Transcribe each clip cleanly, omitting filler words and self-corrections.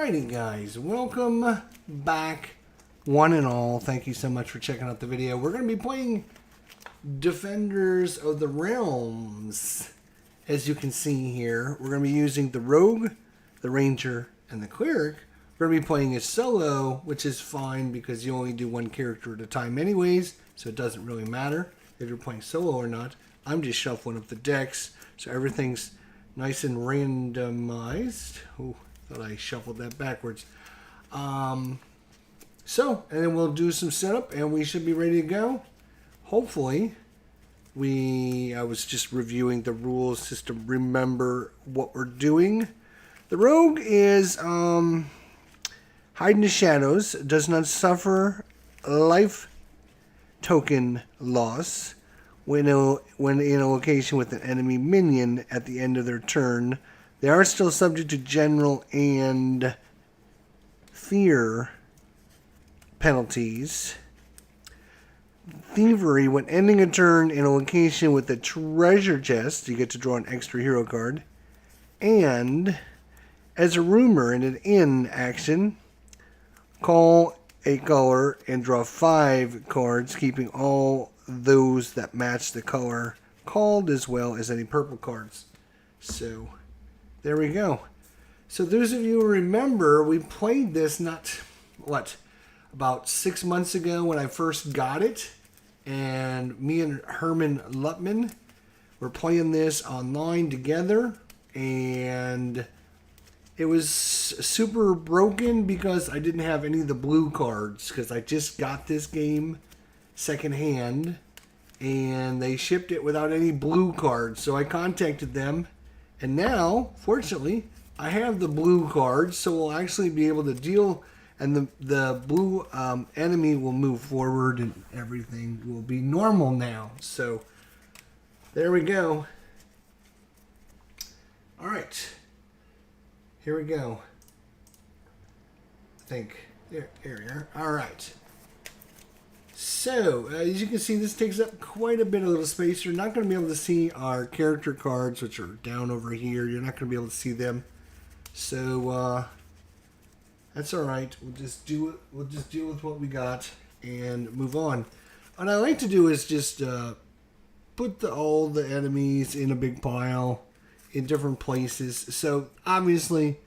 Alrighty guys, welcome back one and all. Thank you so much for checking out the video. We're going to be playing Defenders of the Realms. As you can see here, we're going to be using the Rogue, the Ranger, and the Cleric. We're going to be playing a solo, which is fine because you only do one character at a time anyways, so it doesn't really matter if you're playing solo or not. I'm just shuffling up the decks, so everything's nice and randomized. Oh, thought I shuffled that backwards. And then we'll do some setup and we should be ready to go. Hopefully, I was just reviewing the rules just to remember what we're doing. The Rogue is hide in the shadows, does not suffer life token loss when in a location with an enemy minion at the end of their turn. They are still subject to general and fear penalties. Thievery, when ending a turn in a location with a treasure chest, you get to draw an extra hero card. And as a rumor in an in action, call a color and draw 5 cards, keeping all those that match the color called as well as any purple cards. So there we go. So those of you who remember, we played this about 6 months ago when I first got it. And me and Herman Lutman were playing this online together. And it was super broken because I didn't have any of the blue cards. Because I just got this game secondhand. And they shipped it without any blue cards. So I contacted them. And now, fortunately, I have the blue cards, so we'll actually be able to deal, and the blue enemy will move forward, and everything will be normal now. So, there we go. All right, here we go. I think here we are. All right. So, as you can see, this takes up quite a bit of little space. You're not going to be able to see our character cards, which are down over here. You're not going to be able to see them. So, that's all right. We'll just deal with what we got and move on. What I like to do is just put all the enemies in a big pile in different places. So, obviously,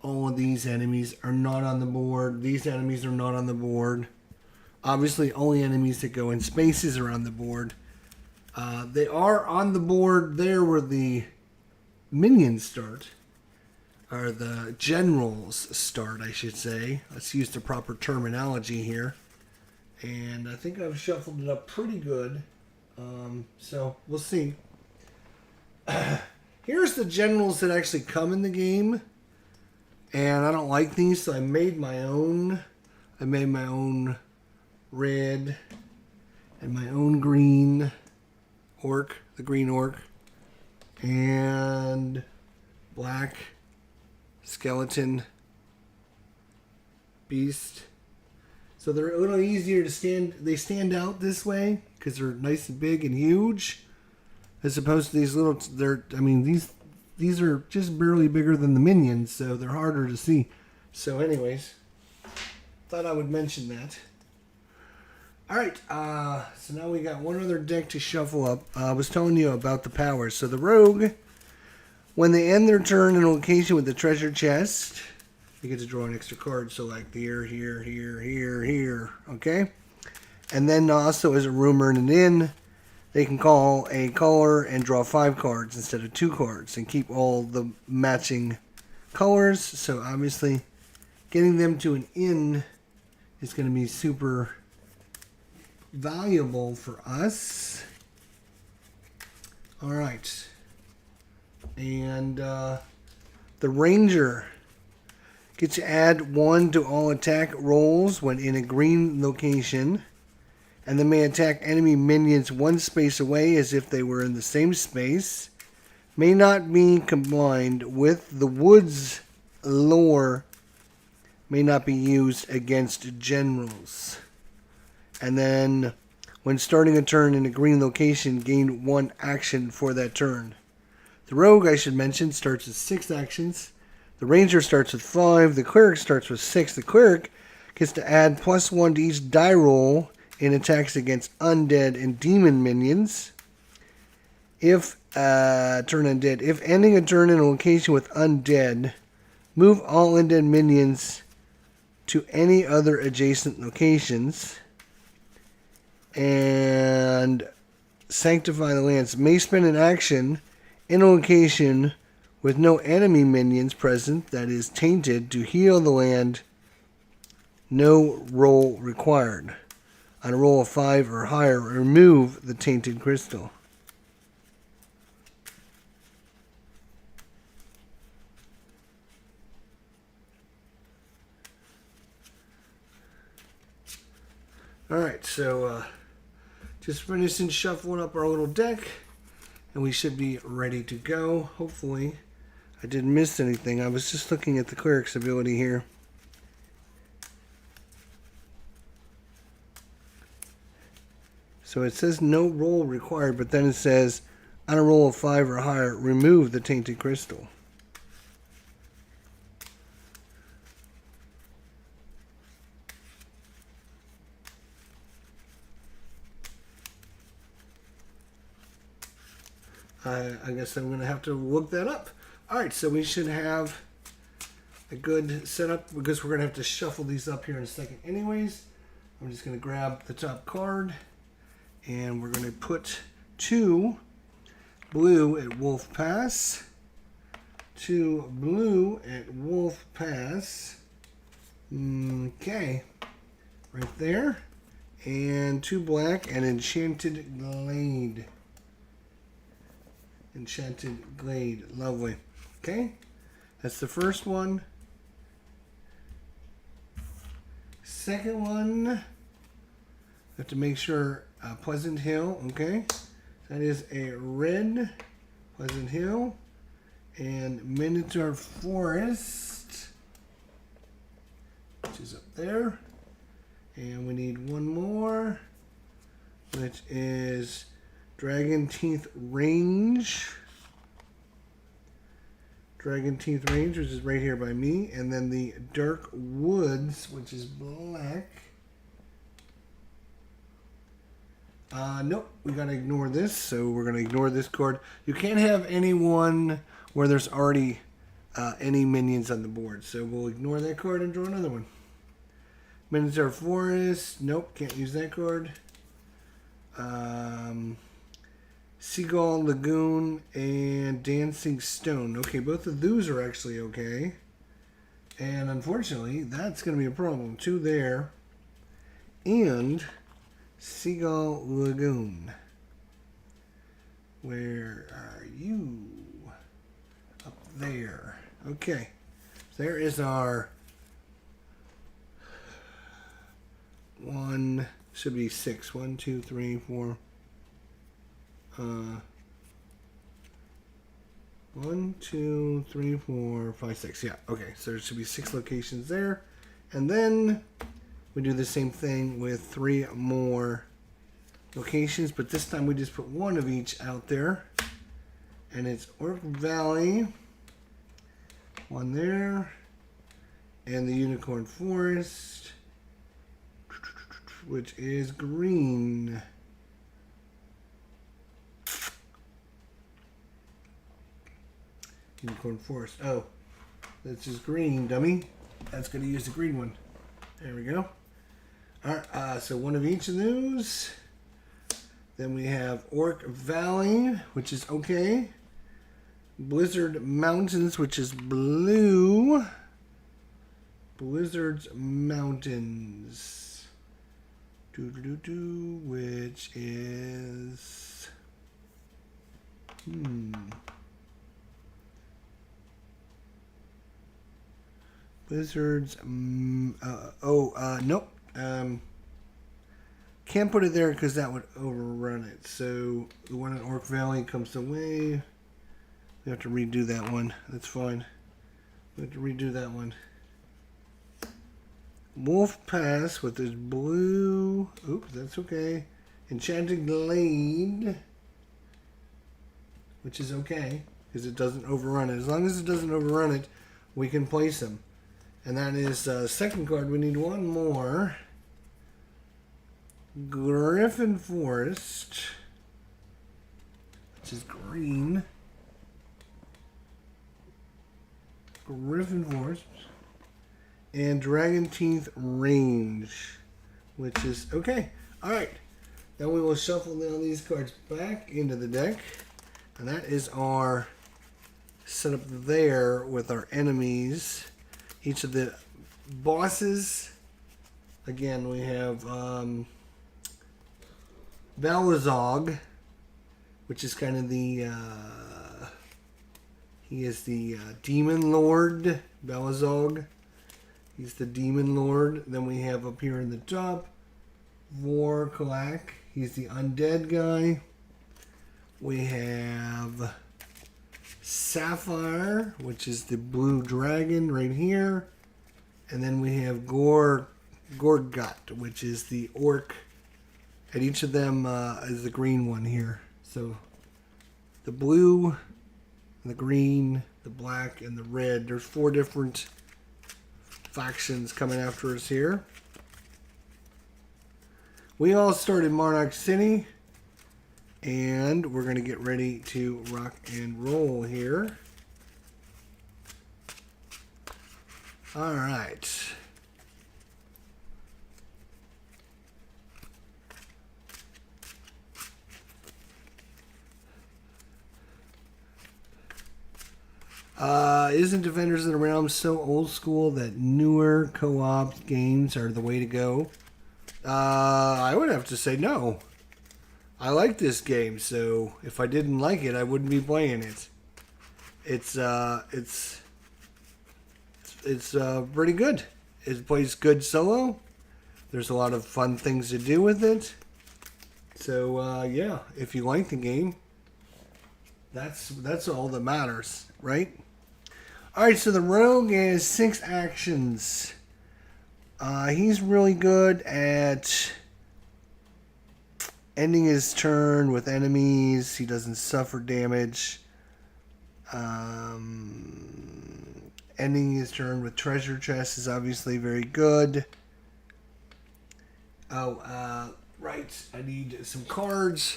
all of these enemies are not on the board. These enemies are not on the board. Obviously, only enemies that go in spaces are on the board. They are on the board there where the minions start. Or the generals start, I should say. Let's use the proper terminology here. And I think I've shuffled it up pretty good. So, we'll see. Here's the generals that actually come in the game. And I don't like these, so I made my own. I made my own red and my own green orc, the green orc, and black skeleton beast. So they're a little easier to stand. They stand out this way because they're nice and big and huge, as opposed to these little. These are just barely bigger than the minions, so they're harder to see. So, anyways, thought I would mention that. Alright, so now we got one other deck to shuffle up. I was telling you about the powers. So the Rogue, when they end their turn in a location with the treasure chest, you get to draw an extra card. So like here, okay? And then also as a rumor in an inn, they can call a color and draw 5 cards instead of 2 cards and keep all the matching colors. So obviously, getting them to an inn is going to be super valuable for us. All right. And the Ranger gets to add 1 to all attack rolls when in a green location, and they may attack enemy minions 1 space away as if they were in the same space. May not be combined with the Woods lore. May not be used against generals. And then, when starting a turn in a green location, gain 1 action for that turn. The Rogue, I should mention, starts with 6 actions. The ranger starts with 5. The cleric starts with 6. The cleric gets to add +1 to each die roll in attacks against undead and demon minions. If turn undead, if ending a turn in a location with undead, move all undead minions to any other adjacent locations. And sanctify the lands. May spend an action in a location with no enemy minions present that is tainted to heal the land. No roll required. On a roll of 5 or higher, remove the tainted crystal. Alright, so just finishing shuffling up our little deck, and we should be ready to go. Hopefully, I didn't miss anything. I was just looking at the cleric's ability here. So it says no roll required, but then it says on a roll of 5 or higher, remove the tainted crystal. I guess I'm going to have to look that up. Alright, so we should have a good setup because we're going to have to shuffle these up here in a second anyways. I'm just going to grab the top card and we're going to put 2 blue at Wolf Pass, 2 blue at Wolf Pass, okay, right there, and 2 black and Enchanted Glade. Enchanted Glade. Lovely. Okay. That's the first one. Second one. I have to make sure Pleasant Hill. Okay. That is a red Pleasant Hill. And Minotaur Forest, which is up there. And we need one more, which is Dragon Teeth Range. Dragon Teeth Range, which is right here by me. And then the Dark Woods, which is black. Nope, we gotta ignore this, so we're gonna ignore this card. You can't have anyone where there's already any minions on the board, so we'll ignore that card and draw another one. Minotaur Forest, nope, can't use that card. Seagull Lagoon and Dancing Stone. Okay, both of those are actually okay. And unfortunately, that's going to be a problem. 2 there. And Seagull Lagoon. Where are you? Up there. Okay. There is our 1, should be 6. 1, 2, 3, 4. 1, 2, 3, 4, 5, 6. Yeah, okay. So there should be 6 locations there. And then we do the same thing with 3 more locations, but this time we just put 1 of each out there. And it's Orc Valley, 1 there, and the Unicorn Forest, which is green. Unicorn Forest. Oh, that's just green, dummy. That's going to use the green one. There we go. Alright, so 1 of each of those. Then we have Orc Valley, which is okay. Blizzard Mountains, which is blue. Blizzard's Mountains. Which is... Blizzards. Nope. Can't put it there because that would overrun it. So the one in Orc Valley comes away. We have to redo that one. That's fine. We have to redo that one. Wolf Pass with this blue. Oops, that's okay. Enchanted Glade, which is okay because it doesn't overrun it. As long as it doesn't overrun it, we can place him. And that is second card. We need one more. Griffin Forest, which is green. Griffin Forest. And Dragon Teeth Range, which is okay. Alright. Then we will shuffle down these cards back into the deck. And that is our setup there with our enemies. Each of the bosses. Again, we have Balazog, which is kind of the he is the Demon Lord. Balazog. He's the Demon Lord. Then we have up here in the top Vorkalak. He's the undead guy. We have Sapphire, which is the blue dragon right here. And then we have Gorgut, which is the orc. And each of them is the green one here. So the blue, the green, the black, and the red. There's 4 different factions coming after us here. We all started Monarch City, and we're going to get ready to rock and roll here. All right. Isn't Defenders of the Realm so old school that newer co-op games are the way to go? I would have to say no. I like this game, so if I didn't like it, I wouldn't be playing it. It's pretty good. It plays good solo. There's a lot of fun things to do with it. So yeah, if you like the game, that's all that matters, right? All right, so the rogue has 6 actions. He's really good at ending his turn with enemies. He doesn't suffer damage. Ending his turn with treasure chests is obviously very good. Oh, right. I need some cards.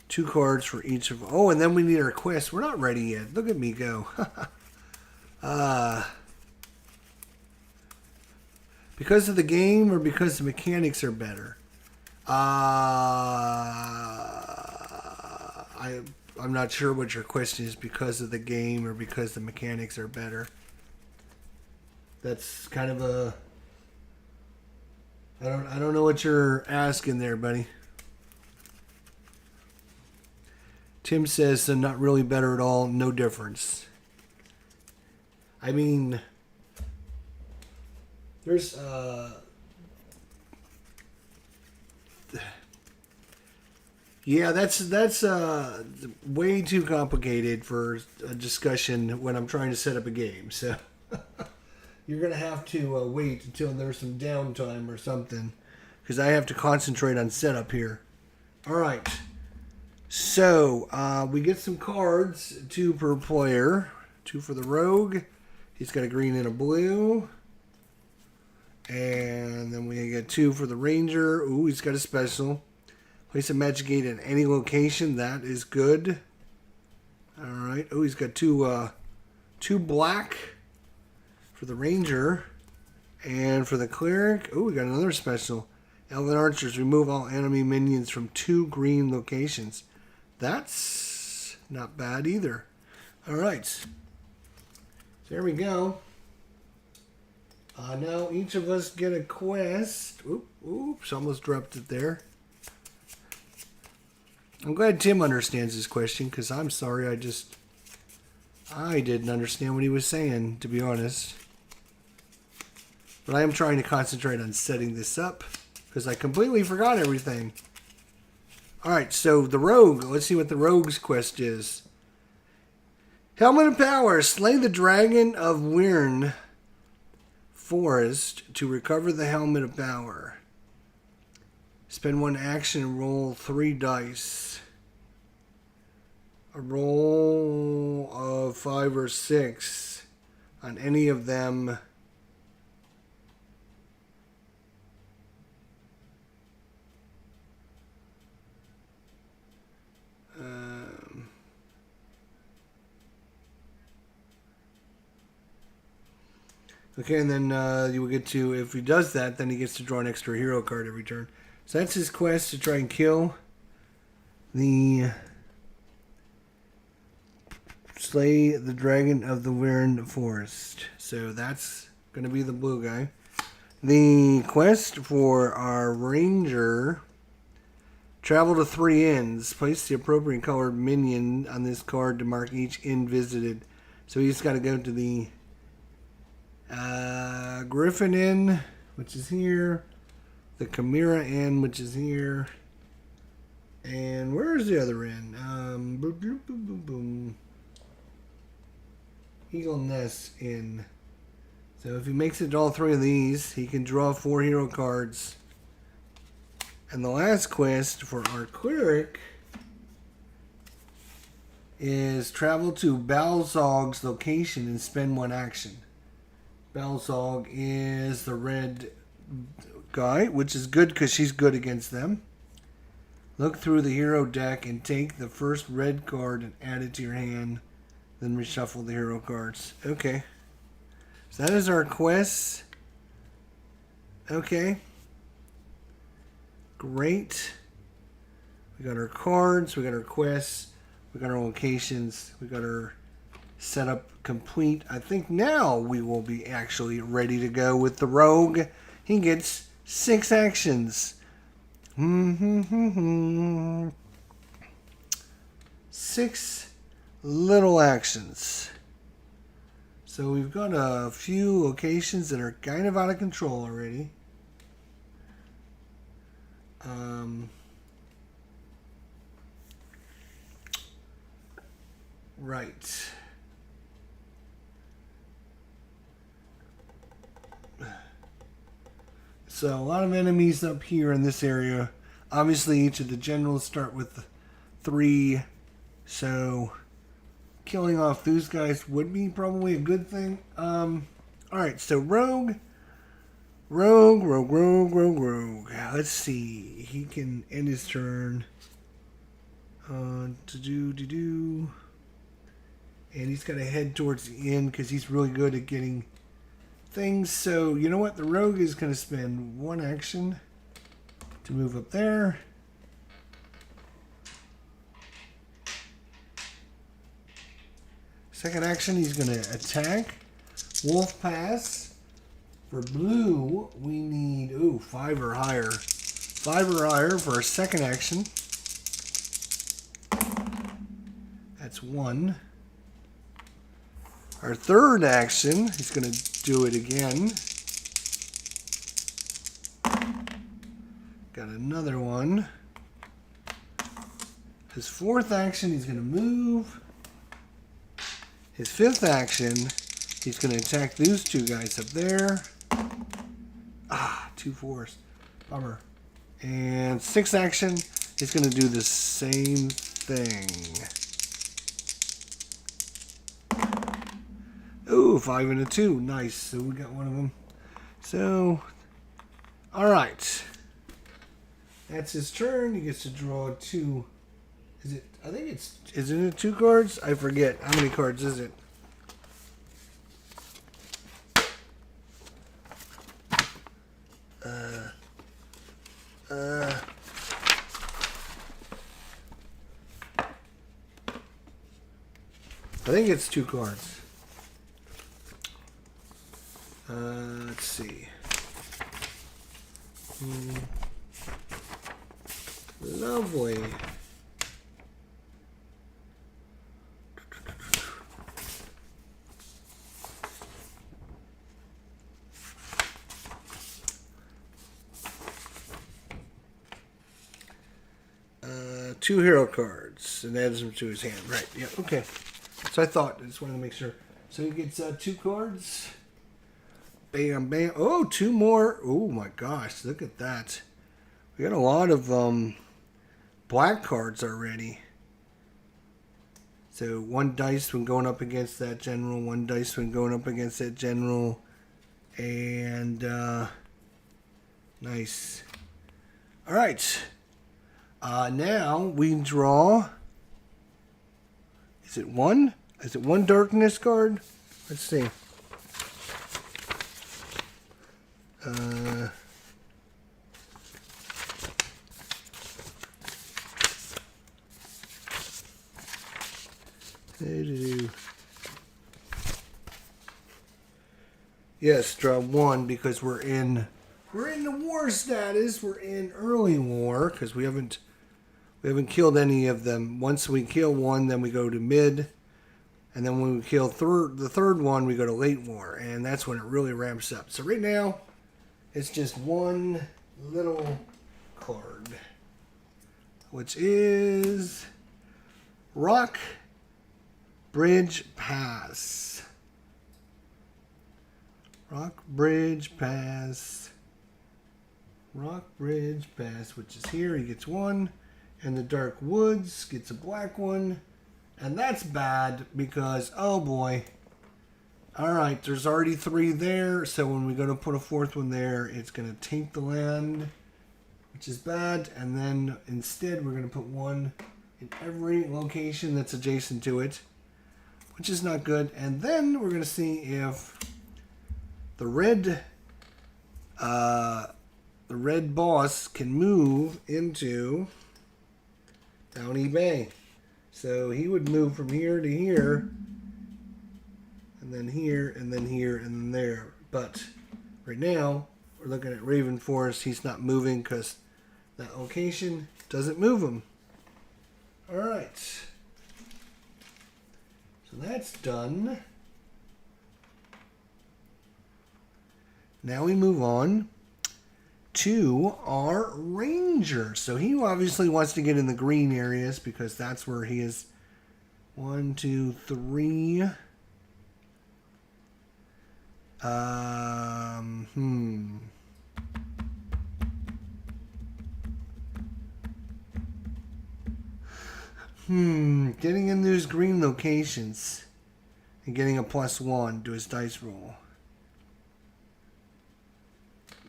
2 cards for each of... Oh, and then we need our quest. We're not ready yet. Look at me go. Because of the game or because the mechanics are better? I'm not sure what your question is. Because of the game or because the mechanics are better? That's kind of a... I don't know what you're asking there, buddy. Tim says, not really better at all. No difference. I mean, there's yeah, that's way too complicated for a discussion when I'm trying to set up a game. So you're gonna have to wait until there's some downtime or something, because I have to concentrate on setup here. All right, so we get some cards, 2 per player, 2 for the rogue. He's got a green and a blue. And then we get 2 for the ranger. Ooh, he's got a special. Place a magic gate in any location. That is good. Alright. Oh, he's got 2 black for the ranger. And for the cleric. Oh, we got another special. Elven archers. Remove all enemy minions from 2 green locations. That's not bad either. Alright. So there we go. Now each of us get a quest. Oops, almost dropped it there. I'm glad Tim understands this question, because I'm sorry I didn't understand what he was saying, to be honest. But I am trying to concentrate on setting this up, because I completely forgot everything. Alright, so the rogue. Let's see what the rogue's quest is. Helmet of Power. Slay the Dragon of Wyrn Forest to recover the Helmet of Power. Spend 1 action and roll 3 dice. A roll of 5 or 6. on any of them. Okay, and then you will get to, if he does that, then he gets to draw an extra hero card every turn. So that's his quest, to try and kill the slay the dragon of the Wyvern Forest. So that's going to be the blue guy. The quest for our ranger: travel to 3 inns. Place the appropriate colored minion on this card to mark each inn visited. So he's got to go to the Griffin Inn, which is here. The Chimera Inn, which is here. And where is the other inn? Boom, boom, boom. Eagle Nest Inn. So if he makes it to all 3 of these, he can draw 4 hero cards. And the last quest for our Cleric is travel to Balzog's location and spend 1 action. Balzog is the red guy, which is good because she's good against them. Look through the hero deck and take the first red card and add it to your hand. Then reshuffle the hero cards. Okay. So that is our quest. Okay. Great. We got our cards. We got our quests. We got our locations. We got our setup complete. I think now we will be actually ready to go with the rogue. He gets 6 actions. 6 little actions. So we've got a few locations that are kind of out of control already. Right. So a lot of enemies up here in this area. Obviously each of the generals start with 3. So killing off those guys would be probably a good thing. Alright, so rogue. Let's see. He can end his turn. And he's got to head towards the end because he's really good at getting things. So, you know what? The rogue is going to spend 1 action to move up there. Second action, he's going to attack. Wolf Pass. For blue, we need 5 or higher. 5 or higher for our second action. That's 1. Our third action, he's going to do it again. Got another one. His fourth action, he's going to move. His fifth action, he's going to attack those 2 guys up there. 2 4s. Bummer. And sixth action, he's going to do the same thing. 5 and a 2. Nice. So we got one of them. So, alright. That's his turn. He gets to draw 2. Is it 2 cards? I forget. How many cards is it? I think it's 2 cards. Let's see. Lovely. Two hero cards and adds them to his hand. Right. Yeah. Okay. So I thought. I just wanted to make sure. So he gets 2 cards. Bam, bam. Oh, 2 more. Oh my gosh! Look at that. We got a lot of black cards already. So 1 dice when going up against that general, 1 dice when going up against that general, and nice. All right. Now we draw. Is it 1? Is it 1 darkness card? Let's see. Yes, draw 1 because we're in the war status. We're in early war because we haven't killed any of them. Once we kill 1, then we go to mid, and then when we kill the third one, we go to late war, and that's when it really ramps up. So right now, it's just 1 little card, which is Rock Bridge Pass. Rock Bridge Pass. Rock Bridge Pass, which is here. He gets 1. And the Dark Woods gets a black one. And that's bad because, oh boy. Alright, there's already 3 there. So when we go to put a 4th one there, it's going to take the land, which is bad. And then instead, we're going to put 1 in every location that's adjacent to it, which is not good. And then we're going to see if the red boss can move into Downey Bay. So he would move from here to here, and then here, and then here, and then there. But right now, we're looking at Raven Forest. He's not moving because that location doesn't move him. All right. So that's done. Now we move on to our ranger. So he obviously wants to get in the green areas because that's where he is. 1, 2, 3. Getting in those green locations and getting a +1 to his dice roll.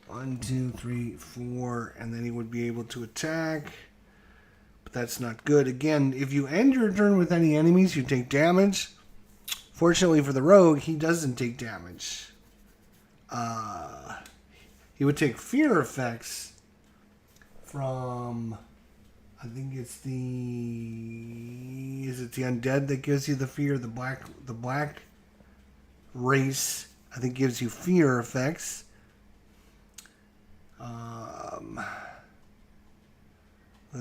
1, 2, 3, 4, and then he would be able to attack. But that's not good. Again, if you end your turn with any enemies, you take damage. Fortunately for the rogue, he doesn't take damage. He would take fear effects from, I think it's is it the undead that gives you the fear? The black race, I think, gives you fear effects.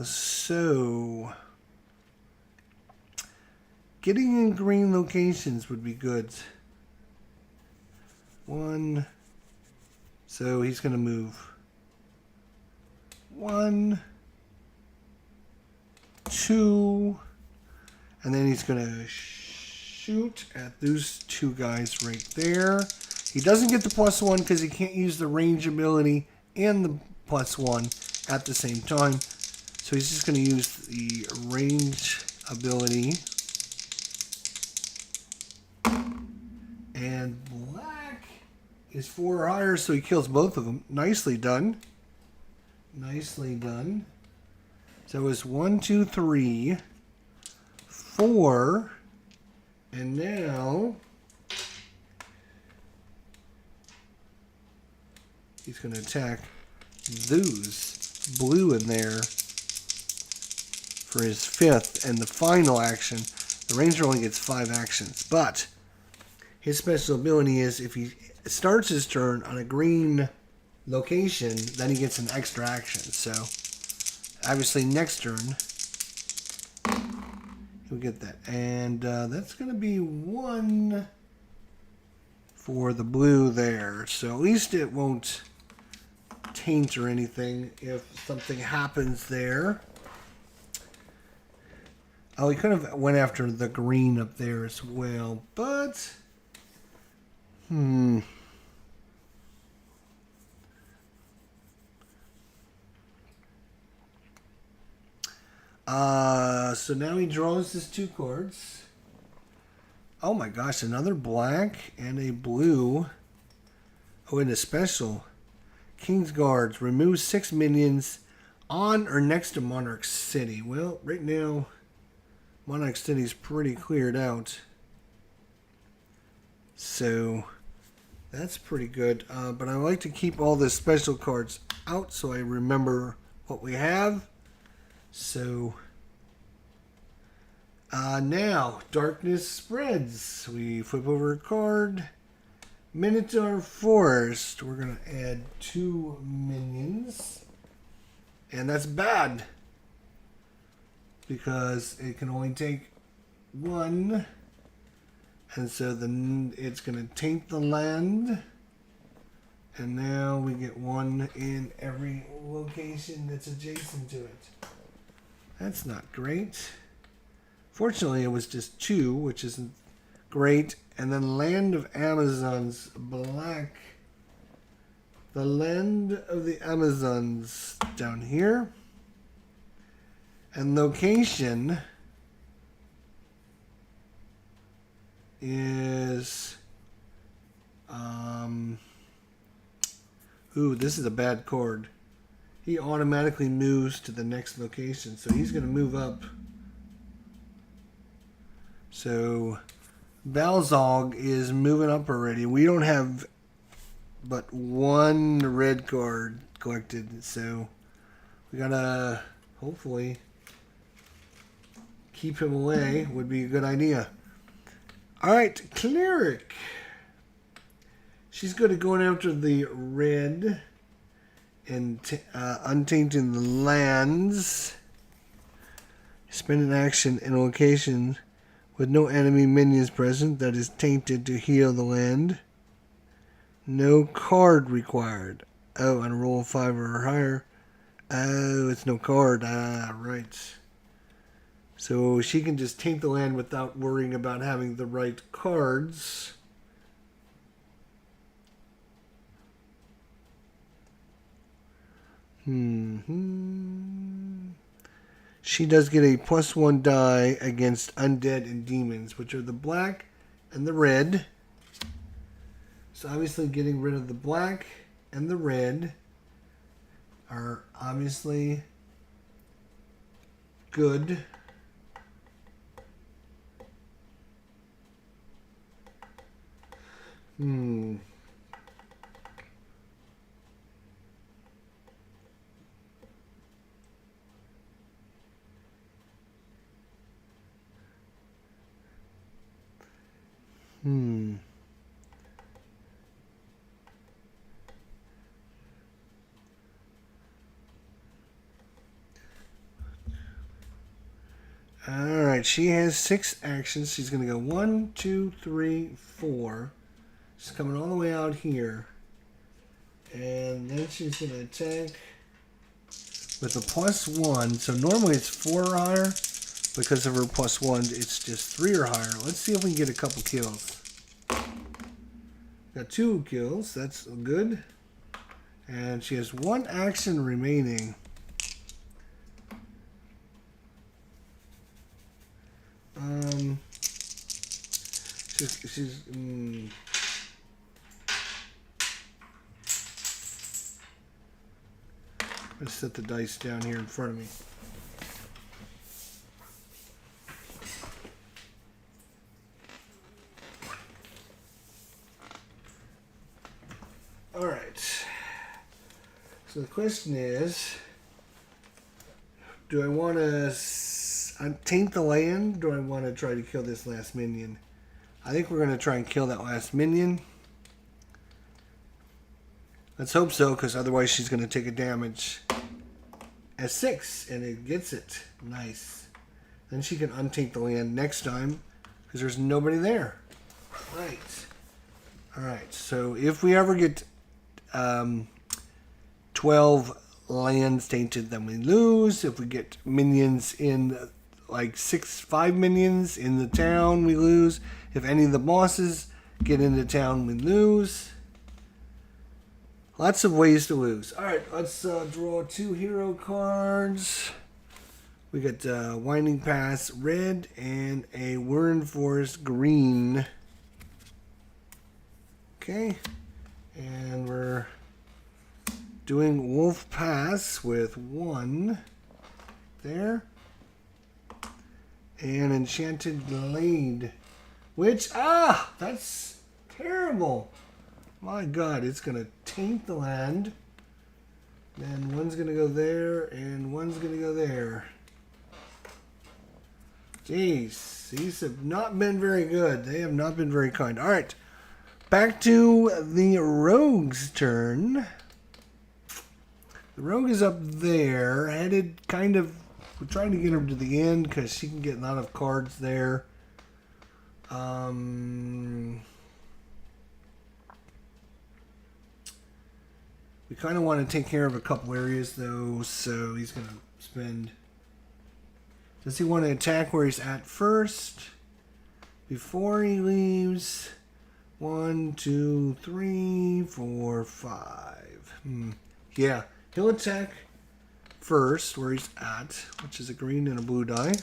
So getting in green locations would be good. 1. So he's going to move. 1, 2, and then he's going to shoot at those 2 guys right there. He doesn't get the +1 because he can't use the range ability and the +1 at the same time. So he's just going to use the range ability. And black is 4 or higher, so he kills both of them. Nicely done. Nicely done. So it's 1, 2, 3, 4, and now he's going to attack those blue in there for his 5th and the final action. The ranger only gets 5 actions, but his special ability is if he starts his turn on a green location, then he gets an extra action. So obviously next turn he'll get that, and that's going to be 1 for the blue there. So at least it won't taint or anything if something happens there. Oh, he could have went after the green up there as well, but so now he draws his 2 cards. Oh my gosh, another black and a blue. Oh, and a special. King's Guards. Remove 6 minions on or next to Monarch City. Well, right now, Monarch City is pretty cleared out. So, that's pretty good. But I like to keep all the special cards out so I remember what we have. So, now, Darkness Spreads. We flip over a card. Minotaur Forest. We're going to add 2 minions. And that's bad. Because it can only take 1. And so then it's going to taint the land. And now we get 1 in every location that's adjacent to it. That's not great. Fortunately, it was just 2, which isn't great. And then Land of Amazons, black. The Land of the Amazons down here. And location is... ooh, this is a bad card. He automatically moves to the next location, so he's going to move up. So Balzog is moving up already. We don't have but 1 red card collected, so we gotta hopefully keep him away. Would be a good idea. Alright, Cleric. She's good at going after the red and untainting the lands. Spend an action in a location with no enemy minions present that is tainted to heal the land. No card required. Oh, and a roll of 5 or higher. Oh, it's no card. Ah, right. So she can just taint the land without worrying about having the right cards. She does get a +1 die against undead and demons, which are the black and the red. So obviously getting rid of the black and the red are obviously good. Alright, she has 6 actions. She's going to go 1, 2, 3, 4. She's coming all the way out here. And then she's going to attack with a +1. So normally it's 4 or higher. Because of her +1, it's just 3 or higher. Let's see if we can get a couple kills. Got 2 kills. That's good. And she has 1 action remaining. She's let's set the dice down here in front of me. All right. So the question is, do I want to taint the land? Do I want to try to kill this last minion? I think we're going to try and kill that last minion. Let's hope so, because otherwise she's going to take a damage at 6, and it gets it. Nice. Then she can untaint the land next time, because there's nobody there. Right. Alright, so if we ever get 12 lands tainted, then we lose. If we get minions in, like 5 minions in the town, we lose. If any of the bosses get into town, we lose. Lots of ways to lose. Alright, let's draw 2 hero cards. We got Winding Pass red and a Wern Forest green. Okay. And we're doing Wolf Pass with 1 there. And Enchanted Glade. Which, that's terrible. My God, it's going to taint the land. Then one's going to go there, and one's going to go there. Jeez, these have not been very good. They have not been very kind. All right, back to the rogue's turn. The rogue is up there, headed kind of... We're trying to get her to the end because she can get a lot of cards there. We kind of want to take care of a couple areas, though, so he's going to spend... Does he want to attack where he's at first? Before he leaves? 1, 2, 3, 4, 5. Yeah, he'll attack first where he's at, which is a green and a blue die.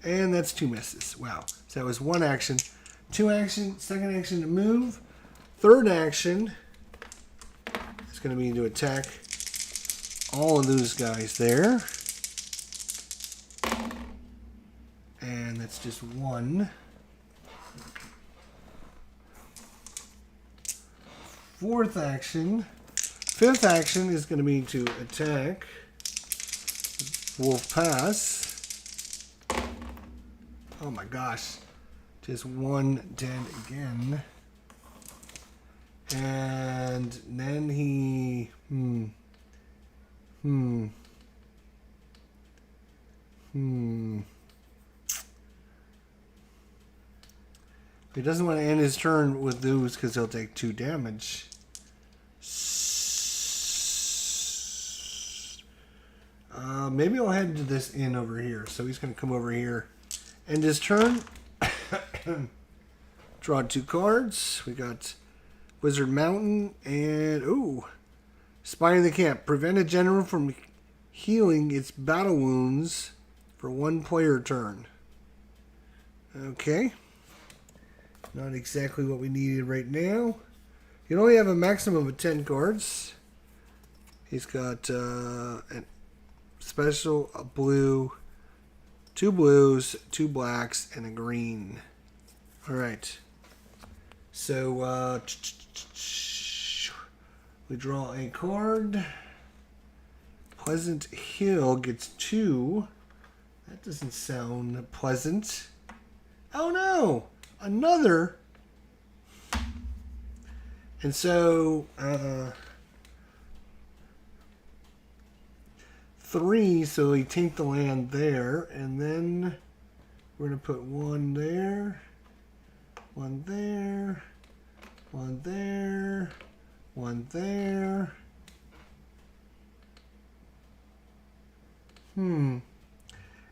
And that's 2 misses. Wow. So that was 1 action. 2 action, second action to move. Third action is going to be to attack all of those guys there. And that's just 1. Fourth action. Fifth action is going to be to attack Wolf Pass. Oh my gosh. Just 1 dead again. And then he... He doesn't want to end his turn with those because he'll take 2 damage. Maybe I'll head to this inn over here. So he's going to come over here. End his turn. Draw 2 cards. We got Wizard Mountain and... Ooh. Spy in the Camp. Prevent a general from healing its battle wounds for 1 player turn. Okay. Not exactly what we needed right now. You can only have a maximum of 10 cards. He's got a special, a blue, 2 blues, 2 blacks, and a green. Alright. So, we draw a card. Pleasant Hill gets 2. That doesn't sound pleasant. Oh no! Another. And so, 3, so he take the land there, and then we're going to put 1 there, 1 there, 1 there, 1 there. And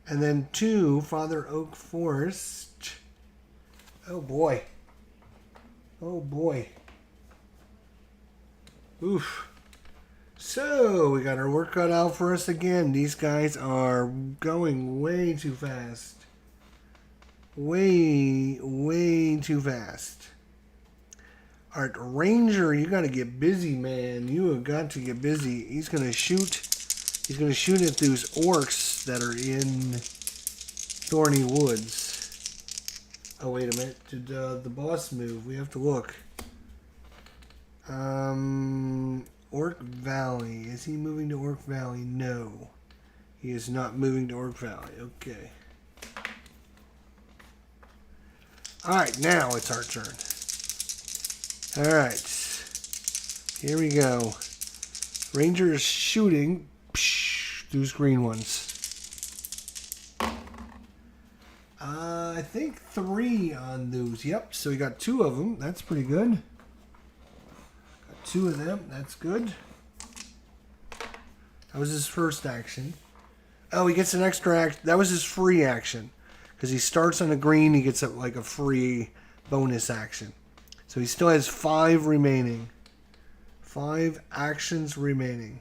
then 2, Father Oak Forest. Oh boy. Oh boy. Oof. So, we got our work cut out for us again. These guys are going way too fast. Way too fast. Alright, Ranger, you gotta get busy, man. You have got to get busy. He's gonna shoot at those orcs that are in Thorny Woods. Oh, wait a minute. Did the boss move? We have to look. Orc Valley. Is he moving to Orc Valley? No. He is not moving to Orc Valley. Okay. Alright, now it's our turn. Alright. Here we go. Ranger is shooting those green ones. I think 3 on those. Yep, so we got 2 of them. That's pretty good. Got 2 of them. That's good. That was his first action. Oh, he gets an extra action. That was his free action. Because he starts on a green, he gets like a free bonus action. So he still has 5 remaining. 5 actions remaining.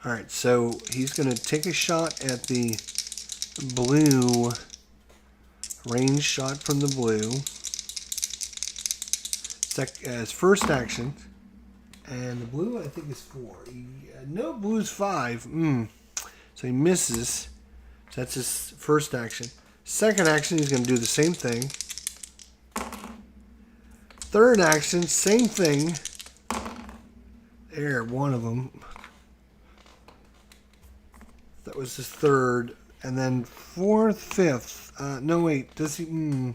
Alright, so he's going to take a shot at the blue. Range shot from the blue. As first action. And the blue, I think, is 4. No, blue's 5. So he misses. So that's his first action. Second action, he's going to do the same thing. Third action, same thing. There, one of them. That was his third. And then fourth, fifth. No, wait. Does he...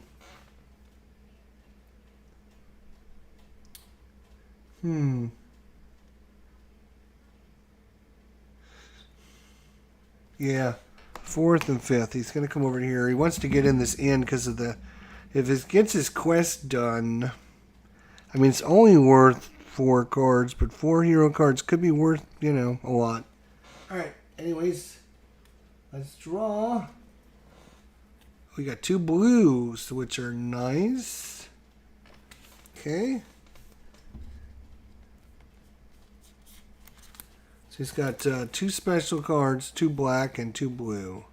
Yeah. Fourth and fifth. He's going to come over here. He wants to get in this end because of the... If it gets his quest done... I mean, it's only worth 4 cards, but 4 hero cards could be worth, you know, a lot. Alright, anyways, let's draw. We got 2 blues, which are nice. Okay. So he's got 2 special cards, 2 black and 2 blue.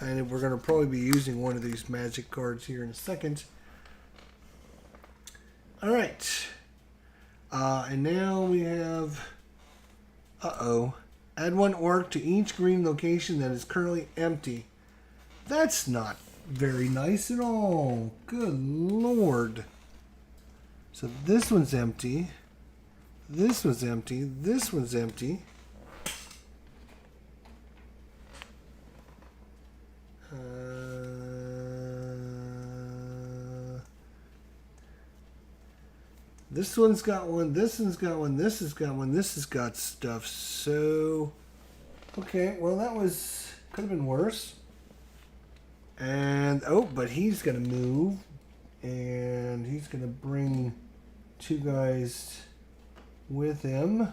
And we're going to probably be using one of these magic cards here in a second. Alright. And now we have... Add 1 orc to each green location that is currently empty. That's not very nice at all. Good lord. So this one's empty. This one's empty. This one's empty. This one's got one, this one's got one, this has got one, this has got stuff. So, okay, well that could have been worse. And, but he's going to move. And he's going to bring 2 guys with him.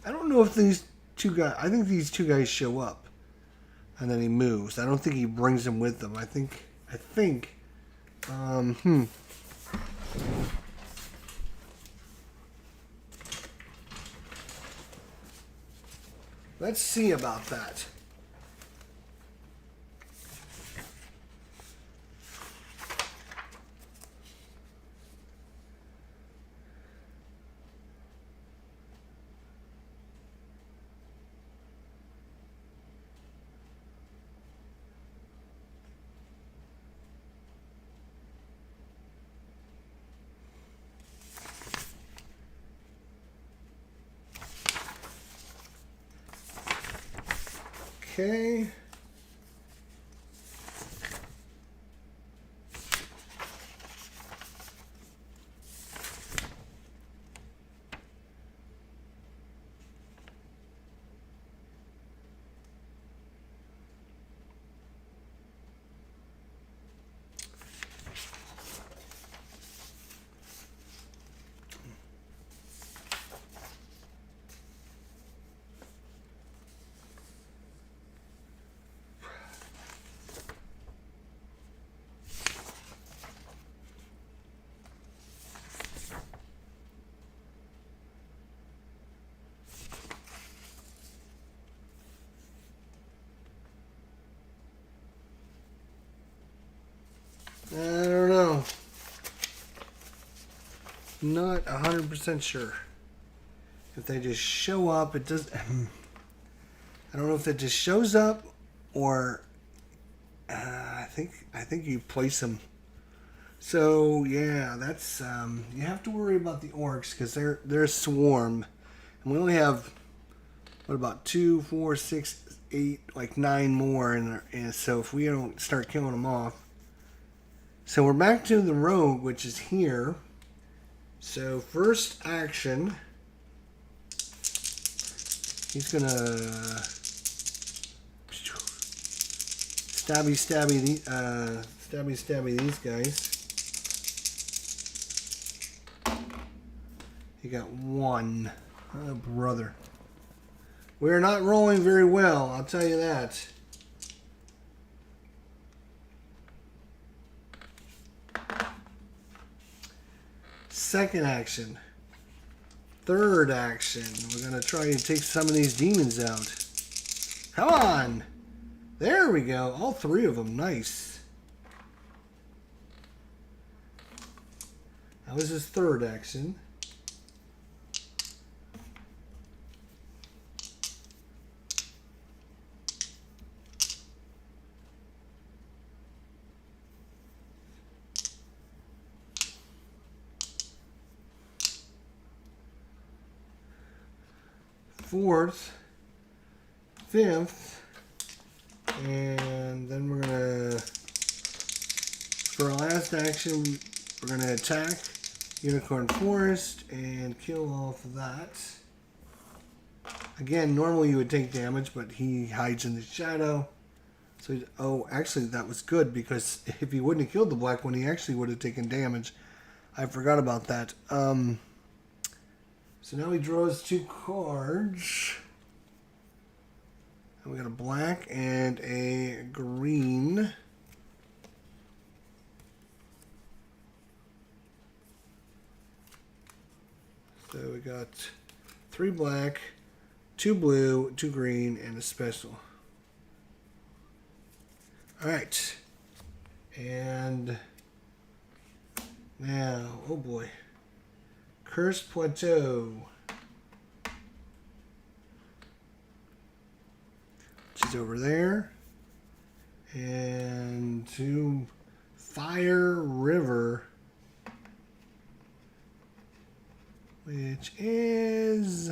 I don't know if these 2 guys, I think these 2 guys show up. And then he moves. I don't think he brings them with him. I think... Let's see about that. Okay. I don't know. Not 100% sure. If they just show up, it does. I don't know if it just shows up, or I think you place them. So yeah, that's you have to worry about the orcs because they're a swarm, and we only have what about 2, 4, 6, 8, like 9 more, and so if we don't start killing them off. So we're back to the rogue, which is here. So first action, he's gonna stabby these guys. He got 1. Oh brother, we're not rolling very well. I'll tell you that. Second action. Third action. We're going to try and take some of these demons out. Come on. There we go. All three of them. Nice. That was his third action. Fourth, fifth, and then we're gonna, for our last action, we're gonna attack Unicorn Forest and kill off that. Again, normally you would take damage, but he hides in the shadow. So, oh, actually that was good, because if he wouldn't have killed the black one, he actually would have taken damage. I forgot about that. So now he draws 2 cards. And we got a black and a green. So we got 3 black, 2 blue, 2 green, and a special. Alright. And now, oh boy. Cursed Plateau. Which is over there. And to Fire River. Which is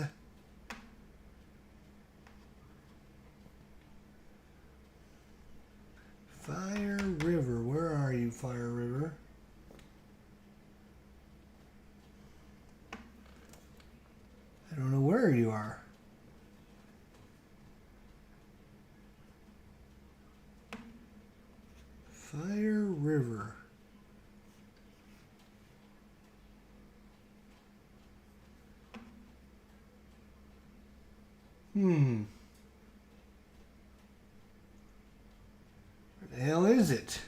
Fire River. Where are you, Fire River? I don't know where you are. Fire River. Where the hell is it?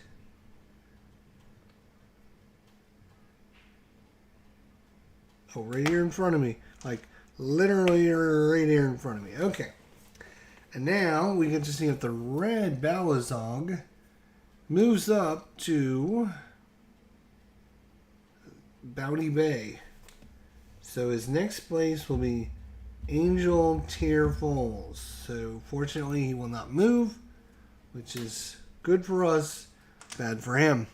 Oh, right here in front of me. Like, literally right here in front of me. Okay. And now we get to see if the red Balazog moves up to Bowdy Bay. So his next place will be Angel Tear Falls. So fortunately he will not move, which is good for us, bad for him.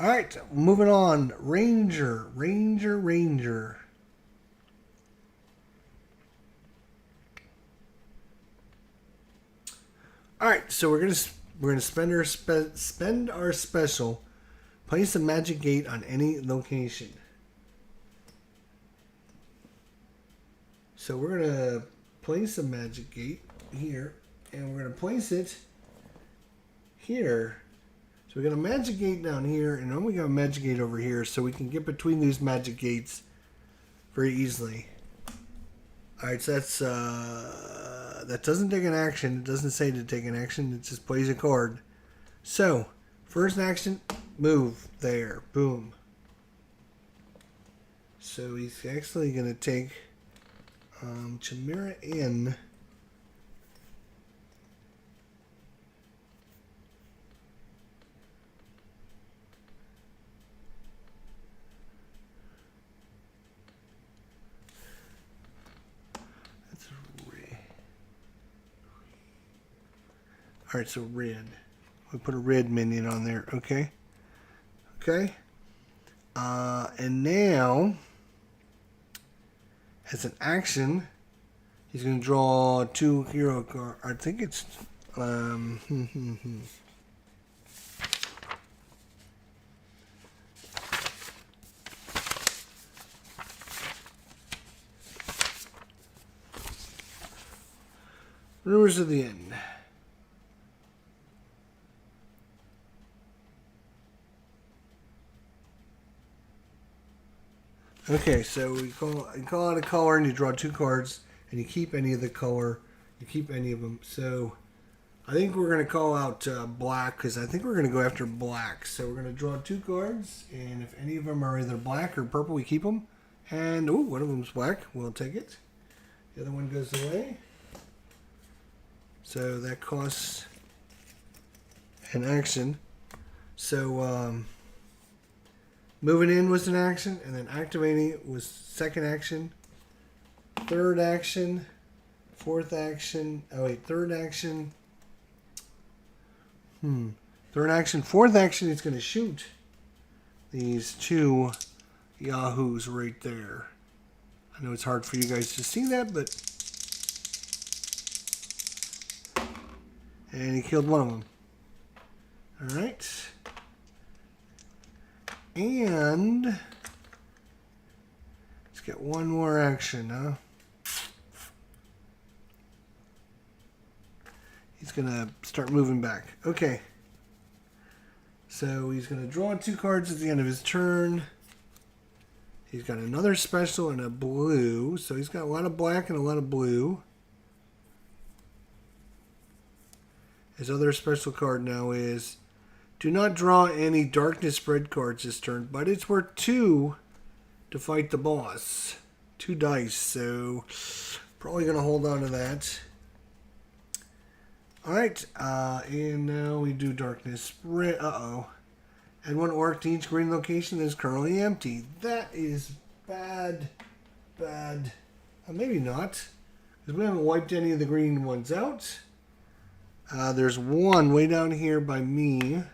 Alright, moving on. Ranger. Alright, so we're gonna spend our special. Place a magic gate on any location. So we're gonna place a magic gate here, and we're gonna place it here. So we got a magic gate down here, and then we got a magic gate over here, so we can get between these magic gates very easily. Alright, so that's that doesn't take an action. It doesn't say to take an action, it just plays a card. So, first action, move there. Boom. So he's actually gonna take Chimera in. That's red. Alright, so red. We put a red minion on there, okay? Okay. And now, as an action, he's going to draw 2 hero cards. I think it's Rumors of the End. Okay, so you call out a color and you draw 2 cards, and you keep any of the color. You keep any of them. So I think we're going to call out black because I think we're going to go after black. So we're going to draw 2 cards, and if any of them are either black or purple, we keep them. And, oh, one of them's black. We'll take it. The other one goes away. So that costs an action. So moving in was an action, and then activating it was second action. Third action. Fourth action. Oh, wait, third action. Third action. Fourth action, he's going to shoot these 2 yahoos right there. I know it's hard for you guys to see that, but... And he killed one of them. Alright. And... let's get one more action, huh? He's going to start moving back. Okay. So he's going to draw 2 cards at the end of his turn. He's got another special and a blue. So he's got a lot of black and a lot of blue. His other special card now is, do not draw any darkness spread cards this turn, but it's worth 2 to fight the boss. 2 dice, so probably going to hold on to that. Alright, and now we do darkness spread. Uh-oh. Add 1 orc to each green location that is currently empty. That is bad. Bad. Maybe not, because we haven't wiped any of the green ones out. There's one way down here by me.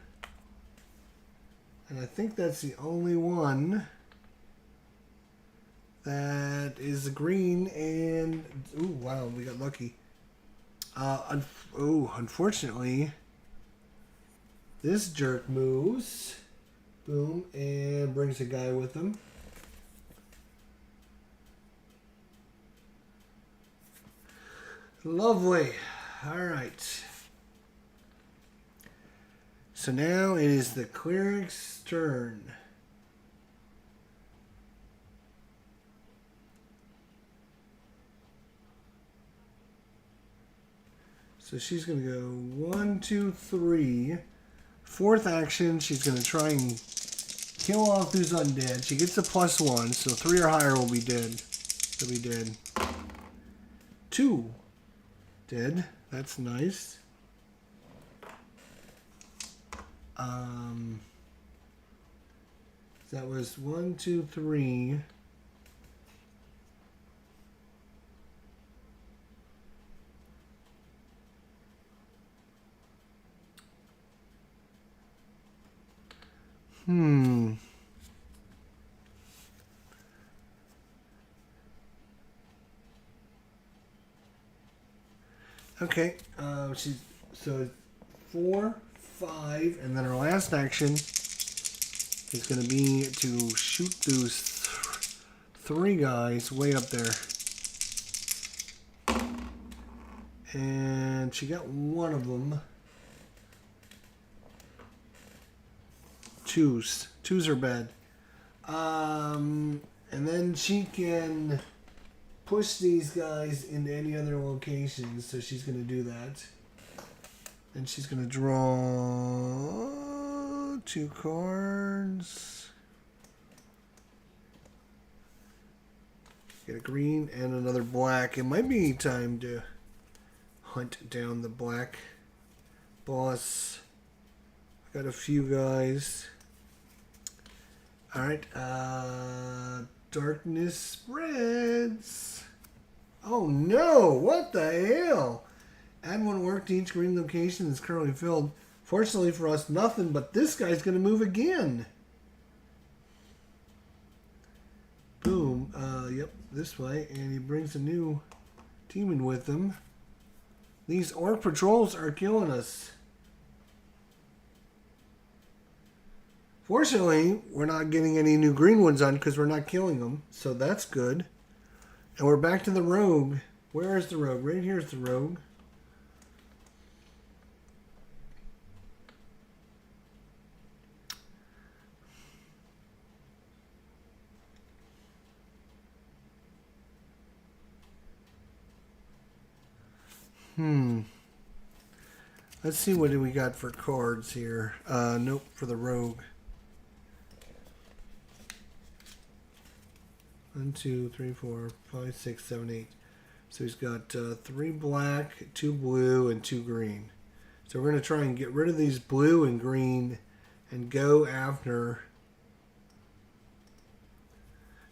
And I think that's the only one that is green. And, ooh, wow, we got lucky. Unfortunately, this jerk moves. Boom, and brings a guy with him. Lovely. All right. So now it is the Cleric's turn. So she's going to go 1, 2, 3. Fourth action, she's going to try and kill off who's undead. She gets a +1, so 3 or higher will be dead. They'll be dead. 2 dead. That's nice. That was 1, 2, 3. Okay, so 4, 5, and then our last action is going to be to shoot those 3 guys way up there. And she got one of them. 2s. 2s are bad. And then she can push these guys into any other locations, so she's going to do that. And she's going to draw 2 cards. Get a green and another black. It might be time to hunt down the black boss. Got a few guys. Alright, darkness spreads. Oh no, what the hell? Add 1 orc to each green location that's currently filled. Fortunately for us, nothing, but this guy's going to move again. Boom. Yep, this way. And he brings a new demon with him. These orc patrols are killing us. Fortunately, we're not getting any new green ones on because we're not killing them. So that's good. And we're back to the rogue. Where is the rogue? Right here is the rogue. Let's see what do we got for cards here. Nope, for the rogue. 1, 2, 3, 4, 5, 6, 7, 8. So he's got 3 black, 2 blue, and 2 green. So we're going to try and get rid of these blue and green and go after.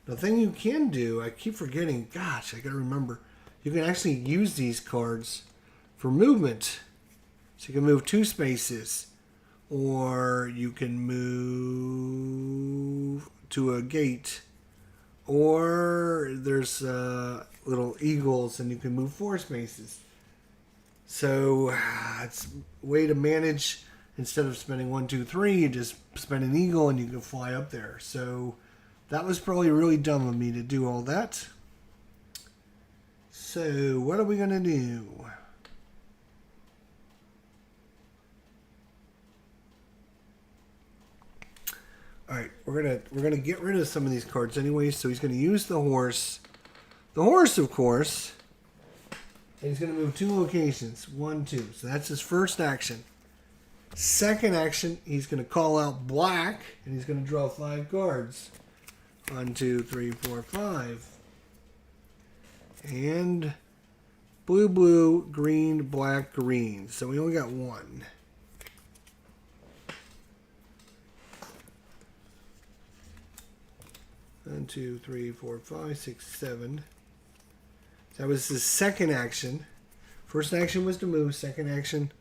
The thing you can do, I keep forgetting, gosh, I got to remember, you can actually use these cards for movement. So you can move 2 spaces, or you can move to a gate, or there's little eagles and you can move 4 spaces. So it's a way to manage. Instead of spending 1, 2, 3, you just spend an eagle and you can fly up there. So that was probably really dumb of me to do all that. So what are we going to do? All right, we're gonna get rid of some of these cards anyway. So he's gonna use the horse, of course, and he's gonna move 2 locations, 1, 2. So that's his first action. Second action, he's gonna call out black, and he's gonna draw 5 cards. 1, 2, 3, 4, 5, and blue, blue, green, black, green. So we only got 1. One, 2, 3, 4, 5, 6, 7. That was his second action. First action was to move. Second action.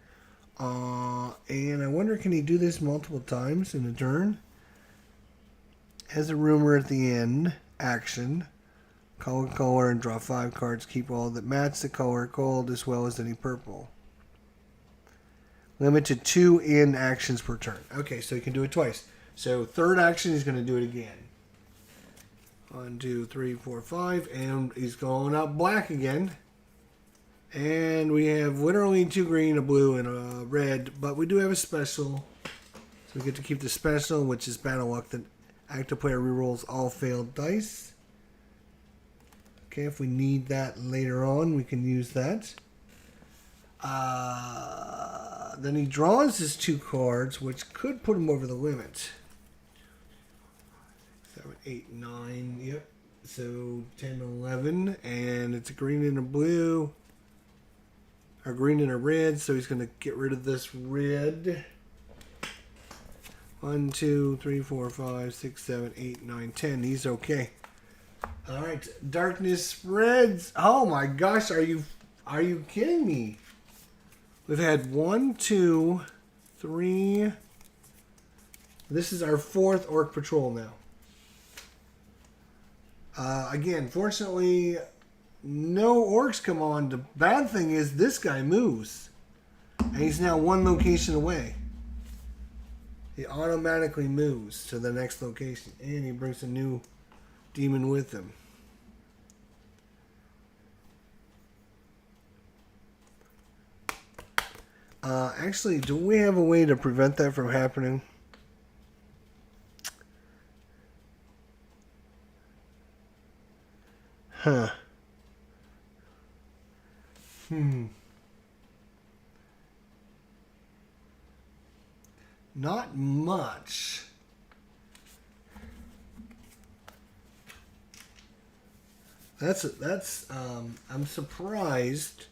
And I wonder, can he do this multiple times in a turn? Has a rumor at the end. Action. Call a color and draw 5 cards. Keep all that match the color called as well as any purple. Limit to 2 in actions per turn. Okay, so he can do it twice. So third action, he's going to do it again. 1, 2, 3, 4, 5, and he's going out black again. And we have literally 2 green, a blue, and a red, but we do have a special. So we get to keep the special, which is Battle Luck. The active player rerolls all failed dice. Okay, if we need that later on, we can use that. Then he draws his 2 cards, which could put him over the limit. 7, 8, 9, yep. So 10, 11, and it's a green and a blue. Or green and a red, so he's going to get rid of this red. 1, 2, 3, 4, 5, 6, 7, 8, 9, 10. He's okay. All right, darkness spreads. Oh my gosh, are you kidding me? We've had 1, 2, 3. This is our 4th Orc Patrol now. Again, fortunately, no orcs come on. The bad thing is this guy moves. And he's now 1 location away. He automatically moves to the next location. And he brings a new demon with him. Actually, do we have a way to prevent that from happening? Huh. Not much. I'm surprised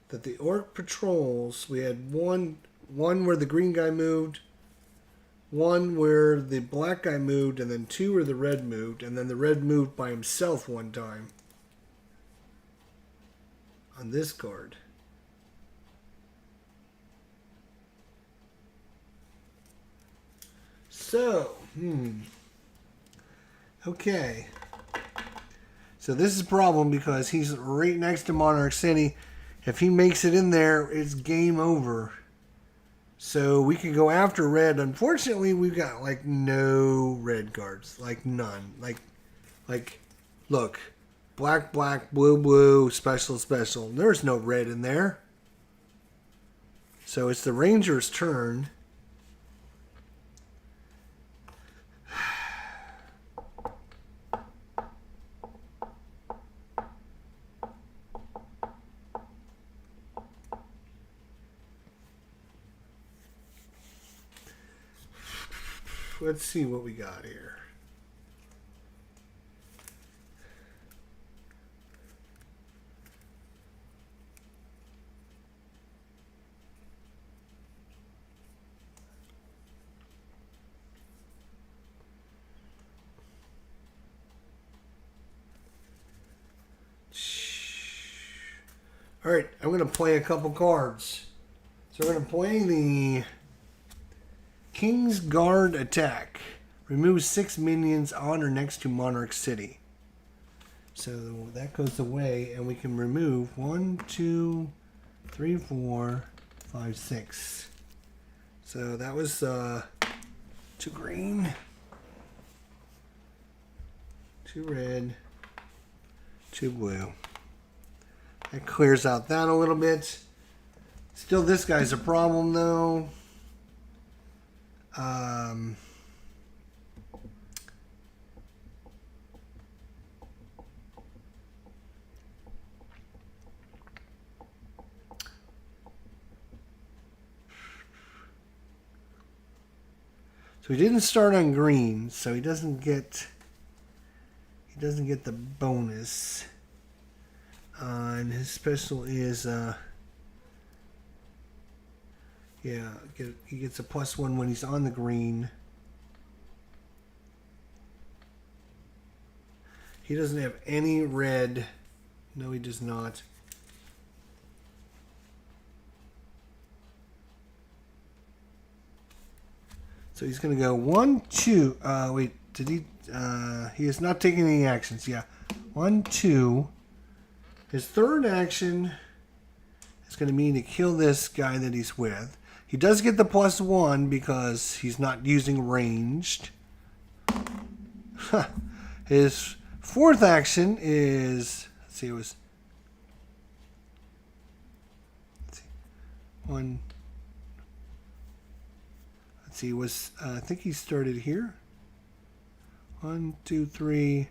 that the orc patrols, we had one where the green guy moved, 1 where the black guy moved, and then 2 where the red moved, and then the red moved by himself one time on this card. So, okay. So this is a problem because he's right next to Monarch City. If he makes it in there, it's game over. So we can go after red. Unfortunately, we've got like no red cards, like none. Like, look, black, black, blue, blue, special, special. There's no red in there. So it's the Ranger's turn. let's see what we got here. All right, I'm going to play a couple cards. So we're going to play the King's Guard attack. Remove 6 minions on or next to Monarch City. So that goes away, and we can remove 1, 2, 3, 4, 5, 6. So that was 2 green, 2 red, 2 blue. That clears out that a little bit. Still, this guy's a problem, though. So he didn't start on green, so he doesn't get the bonus. And his special is he gets a +1 when he's on the green. He doesn't have any red. No, he does not. So he's going to go 1, 2. Wait, did he? He is not taking any actions. Yeah, 1, 2. His third action is going to mean to kill this guy that he's with. He does get the +1 because he's not using ranged. His fourth action is, let's see, it was 1. Let's see, it was I think he started here. 1, 2, 3.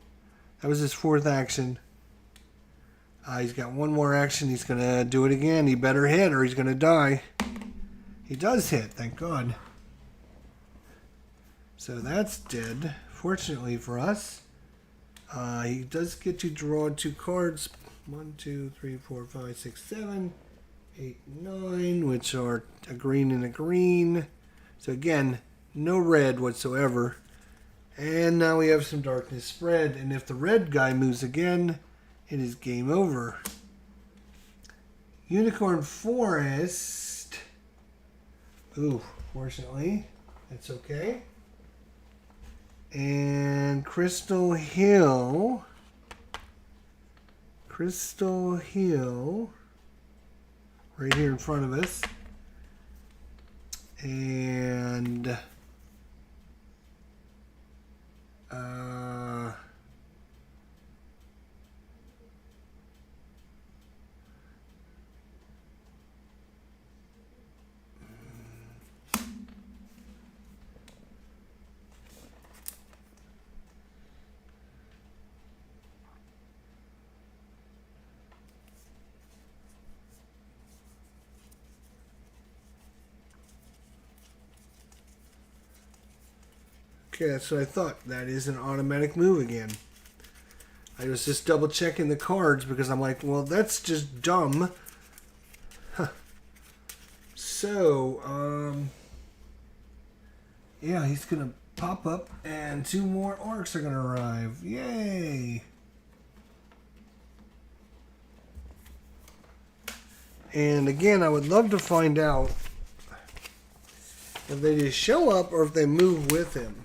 That was his fourth action. He's got one more action. He's going to do it again. He better hit or he's going to die. He does hit, thank God. So that's dead, fortunately for us. He does get to draw 2 cards. 1, 2, 3, 4, 5, 6, 7, 8, 9, which are a green and a green. So again, no red whatsoever. And now we have some darkness spread. And if the red guy moves again, it is game over. Unicorn Forest. Ooh, fortunately, that's okay. And Crystal Hill. Crystal Hill. Right here in front of us. And okay, that's what I thought. That is an automatic move again. I was just double checking the cards because I'm like, well, that's just dumb. Huh. So, yeah, he's going to pop up and 2 more orcs are going to arrive. Yay! And again, I would love to find out if they just show up or if they move with him.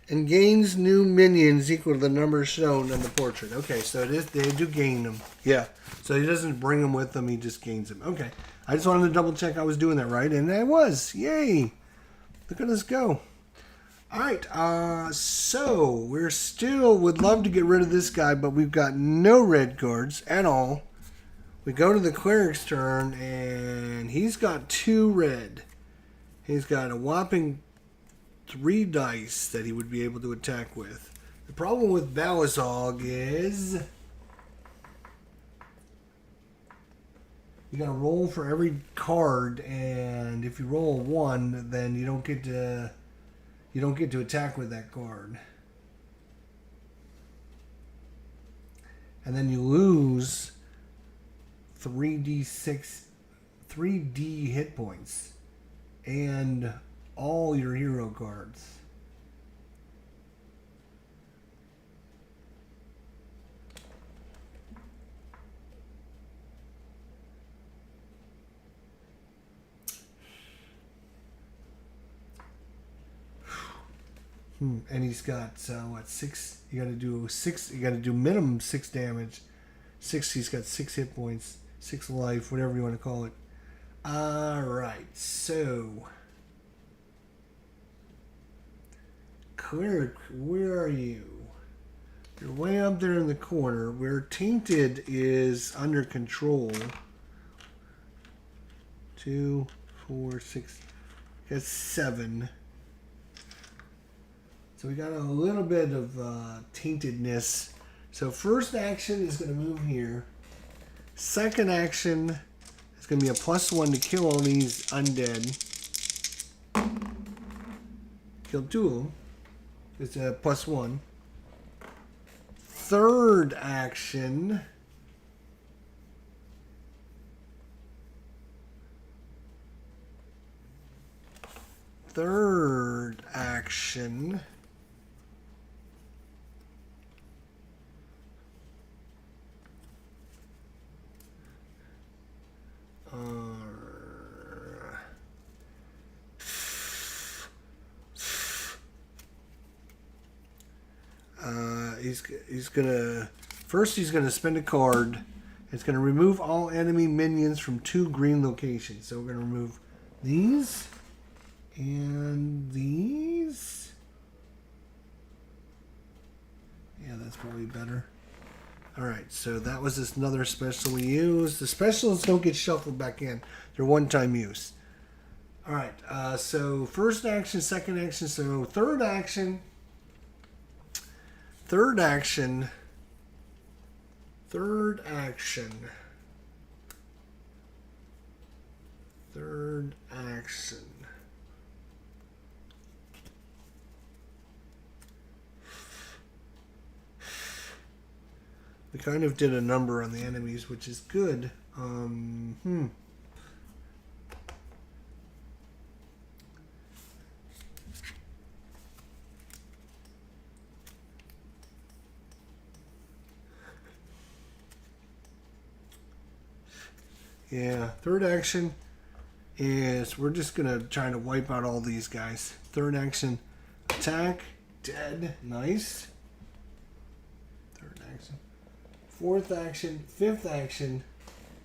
And gains new minions equal to the number shown on the portrait. Okay, so it is, they do gain them. Yeah. So he doesn't bring them with him, he just gains them. Okay. I just wanted to double check I was doing that right, and I was. Yay. Look at us go. Alright, so we're still would love to get rid of this guy, but we've got no red cards at all. We go to the Cleric's turn, and he's got 2 red. He's got a whopping 3 dice that he would be able to attack with. The problem with Balasog is you gotta roll for every card, and if you roll a 1, then you don't get to attack with that card. And then you lose 3d hit points and all your hero cards. And he's got what, 6? You got to do 6. You got to do minimum 6 damage. 6. He's got 6 hit points, 6 life, whatever you want to call it. All right, so Cleric, where are you? You're way up there in the corner where Tainted is under control. 2, 4, 6. Got 7. So we got a little bit of taintedness. So first action is going to move here. Second action is going to be a +1 to kill all these undead. Kill 2 of them. It's a +1. Third action. He's gonna he's gonna spend a card. It's gonna remove all enemy minions from 2 green locations. So we're gonna remove these and these. Yeah, that's probably better. Alright, so that was just another special we used. The specials don't get shuffled back in. They're one-time use. Alright, so first action, second action, so third action. Third action. We kind of did a number on the enemies, which is good. Yeah, third action is we're just going to try to wipe out all these guys. Third action, attack, dead, nice. Third action. Fourth action, fifth action,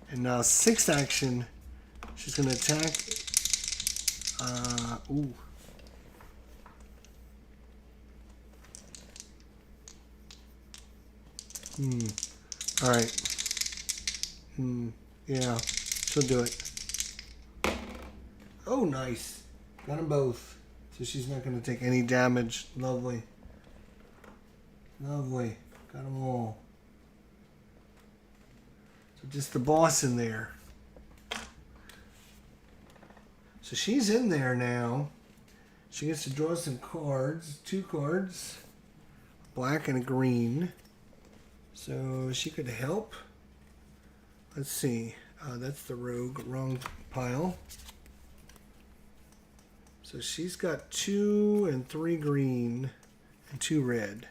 and now sixth action, she's going to attack. Ooh. Alright. Yeah, she'll do it. Oh, nice. Got them both. So she's not going to take any damage. Lovely. Lovely. Got them all. So just the boss in there. So she's in there now. She gets to draw some cards. 2 cards. Black and a green. So she could help. Let's see. That's the rogue. Wrong pile. So she's got 2 and 3 green and 2 red.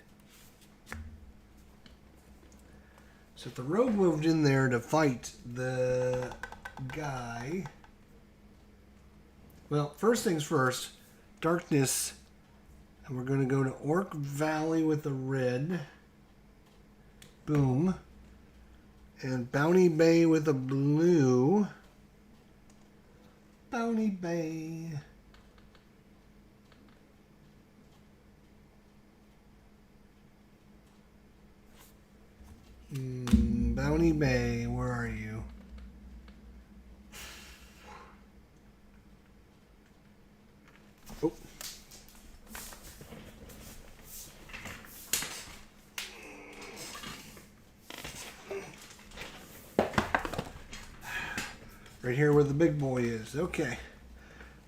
So if the rogue moved in there to fight the guy... Well, first things first. Darkness And we're going to go to Orc Valley with the red. Boom. And Bounty Bay with a blue. Bounty Bay. Bounty Bay, where are you? Oh. Right here where the big boy is. Okay.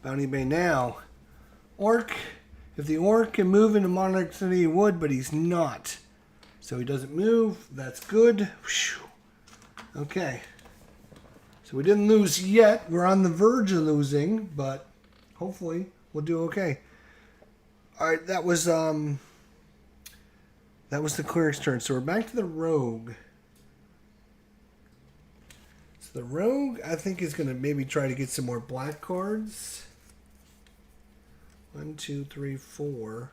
Bounty Bay now. Orc. If the orc can move into Monarch City, he would, but he's not. So he doesn't move. That's good. Whew. Okay. So we didn't lose yet. We're on the verge of losing, but hopefully we'll do okay. All right, that was the cleric's turn. So we're back to the rogue. So the rogue, I think, is going to maybe try to get some more black cards. 1, 2, 3, 4.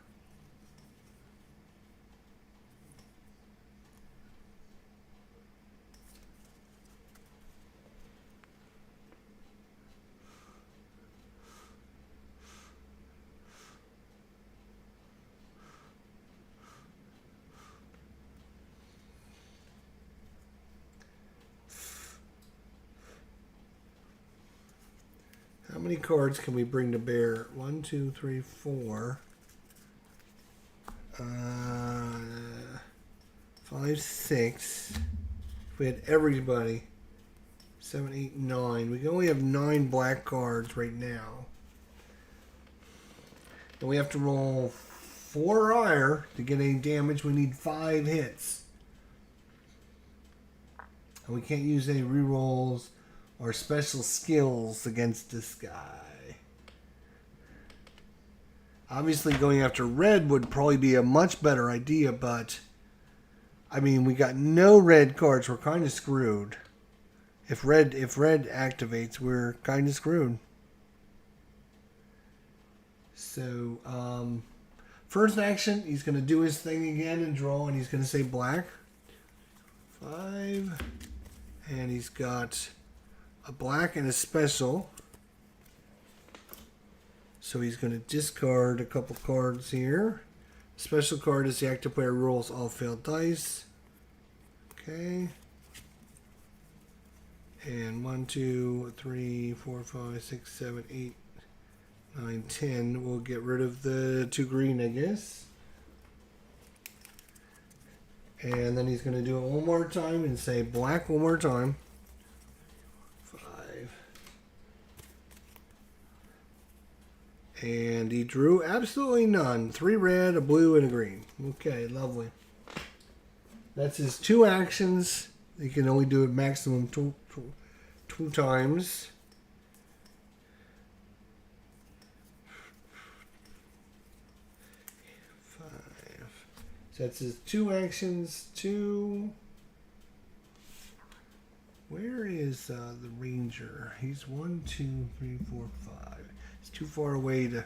How many cards can we bring to bear? 1, 2, 3, 4. 5, 6. If we had everybody. 7, 8, 9. We can only have 9 black cards right now. And we have to roll 4 or higher to get any damage. We need 5 hits. And we can't use any rerolls or special skills against this guy. Obviously, going after red would probably be a much better idea, but I mean, we got no red cards. We're kind of screwed. If red activates, we're kind of screwed. So, first action, he's going to do his thing again and draw, and he's going to say black. 5, and he's got a black and a special. So he's going to discard a couple cards here. Special card is the active player rolls all failed dice. Okay. And 1, 2, 3, 4, 5, 6, 7, 8, 9, 10. We'll get rid of the 2 green, I guess. And then he's going to do it one more time and say black one more time. And he drew absolutely none. 3 red, a blue, and a green. Okay, lovely. That's his 2 actions. He can only do it maximum two times. So that's his 2 actions. 2. Where is the ranger? He's 1, 2, 3, 4, 5. It's too far away to...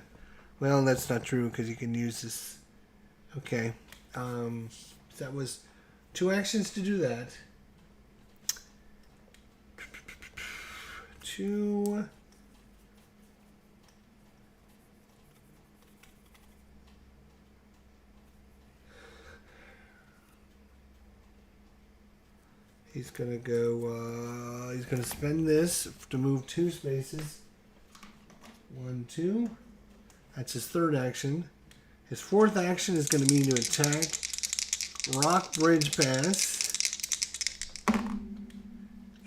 Well, that's not true because you can use this. Okay. That was 2 actions to do that. 2. He's going to go... he's going to spend this to move 2 spaces. 1, 2. That's his 3rd action. His 4th action is going to mean to attack. Rock Bridge Pass.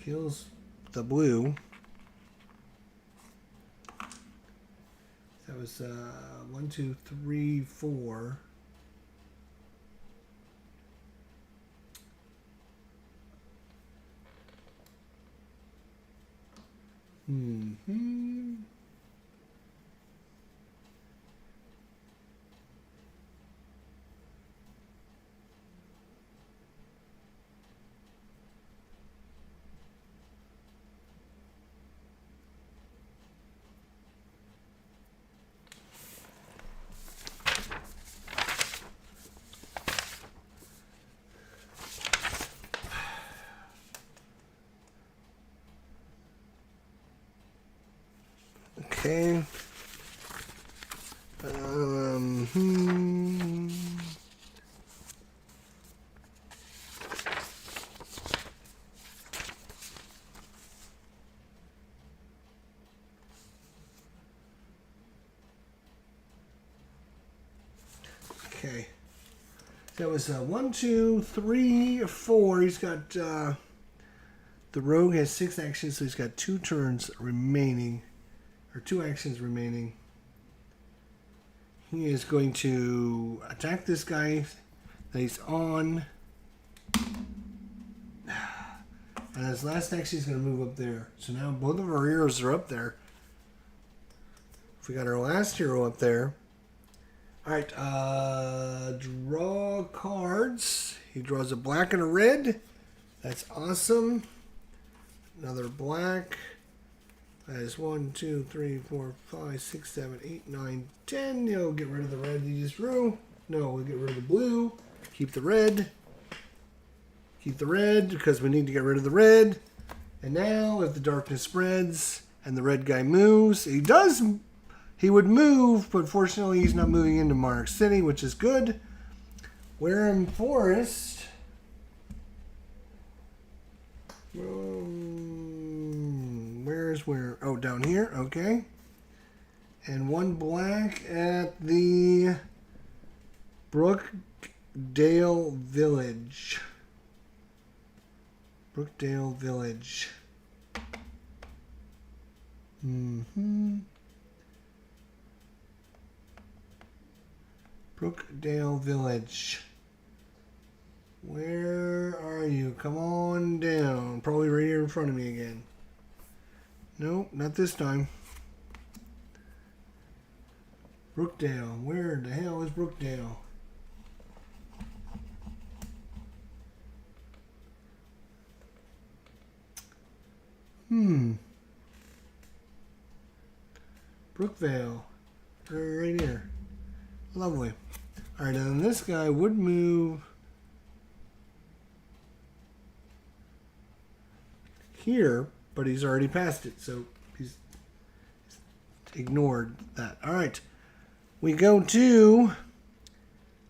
Kills the blue. That was 1, 2, 3, 4. Okay. Okay. That was 1, 2, 3, 4. He's got the rogue has 6 actions, so he's got 2 turns remaining, or 2 actions remaining. He is going to attack this guy that he's on. And his last action, he's going to move up there. So now both of our heroes are up there. If we got our last hero up there. Alright, draw cards. He draws a black and a red. That's awesome. Another black. That is 1, 2, 3, 4, 5, 6, 7, 8, 9, 10. You'll get rid of the red you just drew. No, we'll get rid of the blue. Keep the red. Keep the red because we need to get rid of the red. And now, if the darkness spreads and the red guy moves, he would move, but fortunately he's not moving into Monarch City, which is good. Wareham Forest. Where's where? Oh, down here. Okay. And 1 black at the Brookdale Village. Brookdale Village. Brookdale Village. Where are you? Come on down. Probably right here in front of me again. Nope, not this time. Brookdale. Where the hell is Brookdale? Brookvale. Right here. Lovely. Alright, and this guy would move here, but he's already passed it, so he's ignored that. Alright. We go to,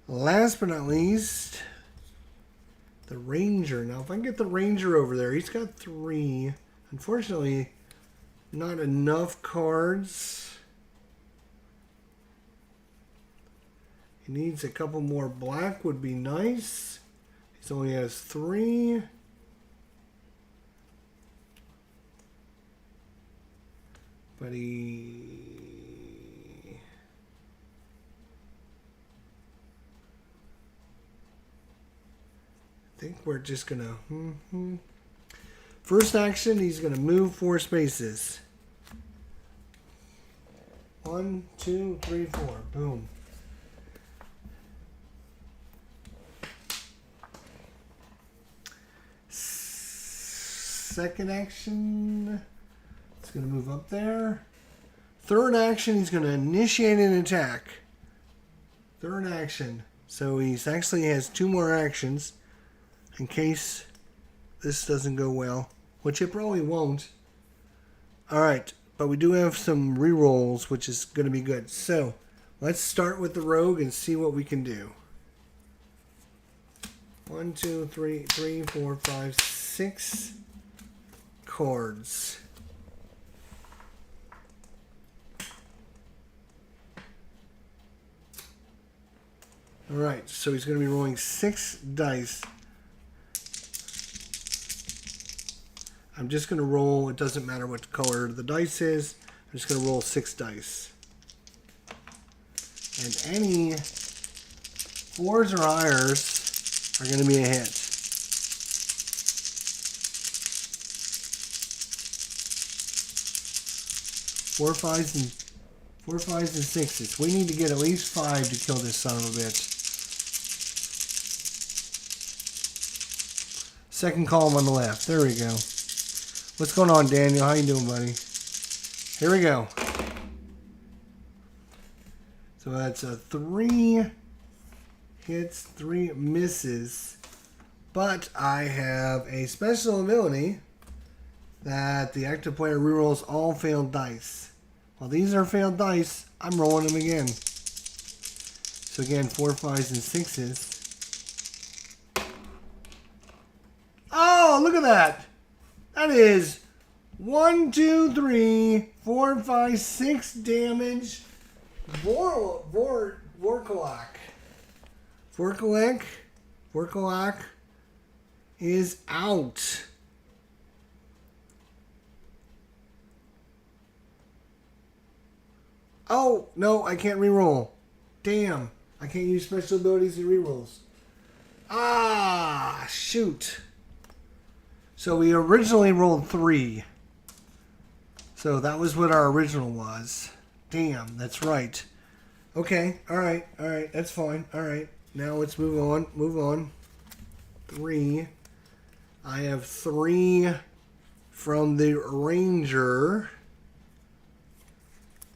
last but not least, the Ranger. Now, if I can get the Ranger over there, he's got 3. Unfortunately, not enough cards. He needs a couple more black would be nice. He only has 3. But I think we're just gonna First action, he's gonna move 4 spaces. 1, 2, 3, 4. Boom. Second action, it's going to move up there. Third action, he's going to initiate an attack. Third action. So he actually has 2 more actions in case this doesn't go well, which it probably won't. Alright, but we do have some rerolls, which is going to be good. So let's start with the rogue and see what we can do. 1, 2, 3, 4, 5, 6 cards. Alright, so he's going to be rolling 6 dice. I'm just going to roll, it doesn't matter what color the dice is, I'm just going to roll 6 dice. And any 4s or higher are going to be a hit. 4 5s and 6s. We need to get at least 5 to kill this son of a bitch. Second column on the left. There we go. What's going on, Daniel? How you doing, buddy? Here we go. So that's a 3 hits, 3 misses. But I have a special ability that the active player rerolls all failed dice. Well, these are failed dice. I'm rolling them again. So again, 4, 5s, and 6s. Oh, look at that. That is 1, 2, 3, 4, 5, 6 damage. Vorkalak is out. Oh, no, I can't reroll. Damn. I can't use special abilities and rerolls. Ah, shoot. So we originally rolled 3. So that was what our original was. Damn, that's right. Okay, alright, that's fine. Alright, now let's move on. 3. I have 3 from the Ranger.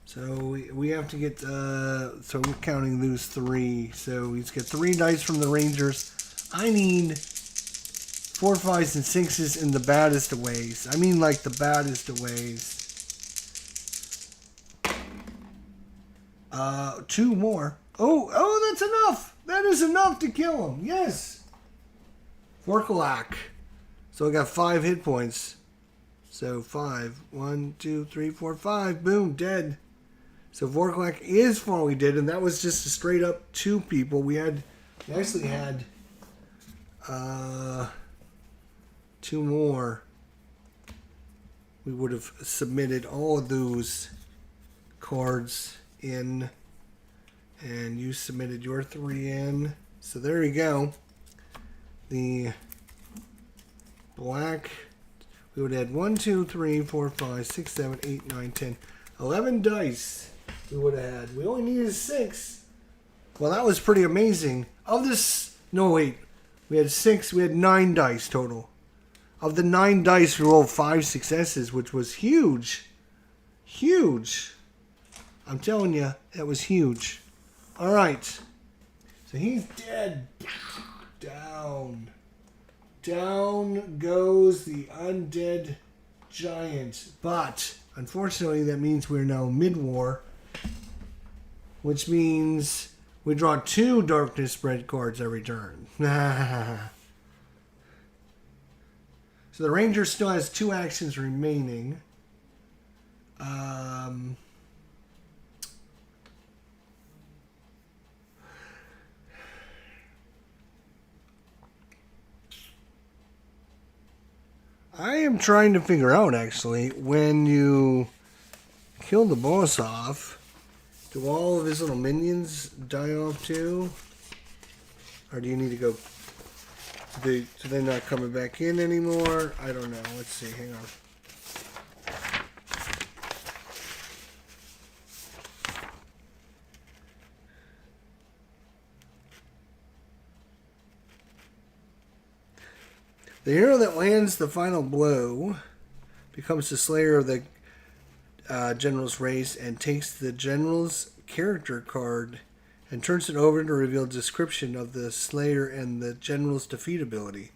So we have to get, so we're counting those 3. So he's got 3 dice from the Rangers. I need 4, 5s, and 6s in the baddest of ways. I mean like the baddest of ways. 2 more. Oh, that's enough. That is enough to kill him. Yes. Vorkalak. So I got 5 hit points. So 5. 1, 2, 3, 4, 5. Boom, dead. So Vorkalak is finally dead, and that was just a straight up 2 people. We actually had 2 more. We would have submitted all of those cards in, and you submitted your 3 in. So there you go. The black, we would add 1, 2, 3, 4, 5, 6, 7, 8, 9, 10, 11 dice. We would have had. We only needed 6. Well, that was pretty amazing. Of this, no wait, we had 6. We had 9 dice total. Of the 9 dice, we rolled 5 successes, which was huge. Huge. I'm telling you, that was huge. All right. So he's dead. Down. Down goes the undead giant. But, unfortunately, that means we're now mid-war. Which means we draw 2 Darkness Spread cards every turn. So the Ranger still has 2 actions remaining. I am trying to figure out, actually, when you kill the boss off, do all of his little minions die off too? Or do you need to go... So they're not coming back in anymore? I don't know. Let's see. Hang on. The hero that lands the final blow becomes the slayer of the general's race and takes the general's character card and turns it over to reveal a description of the slayer and the general's defeat ability.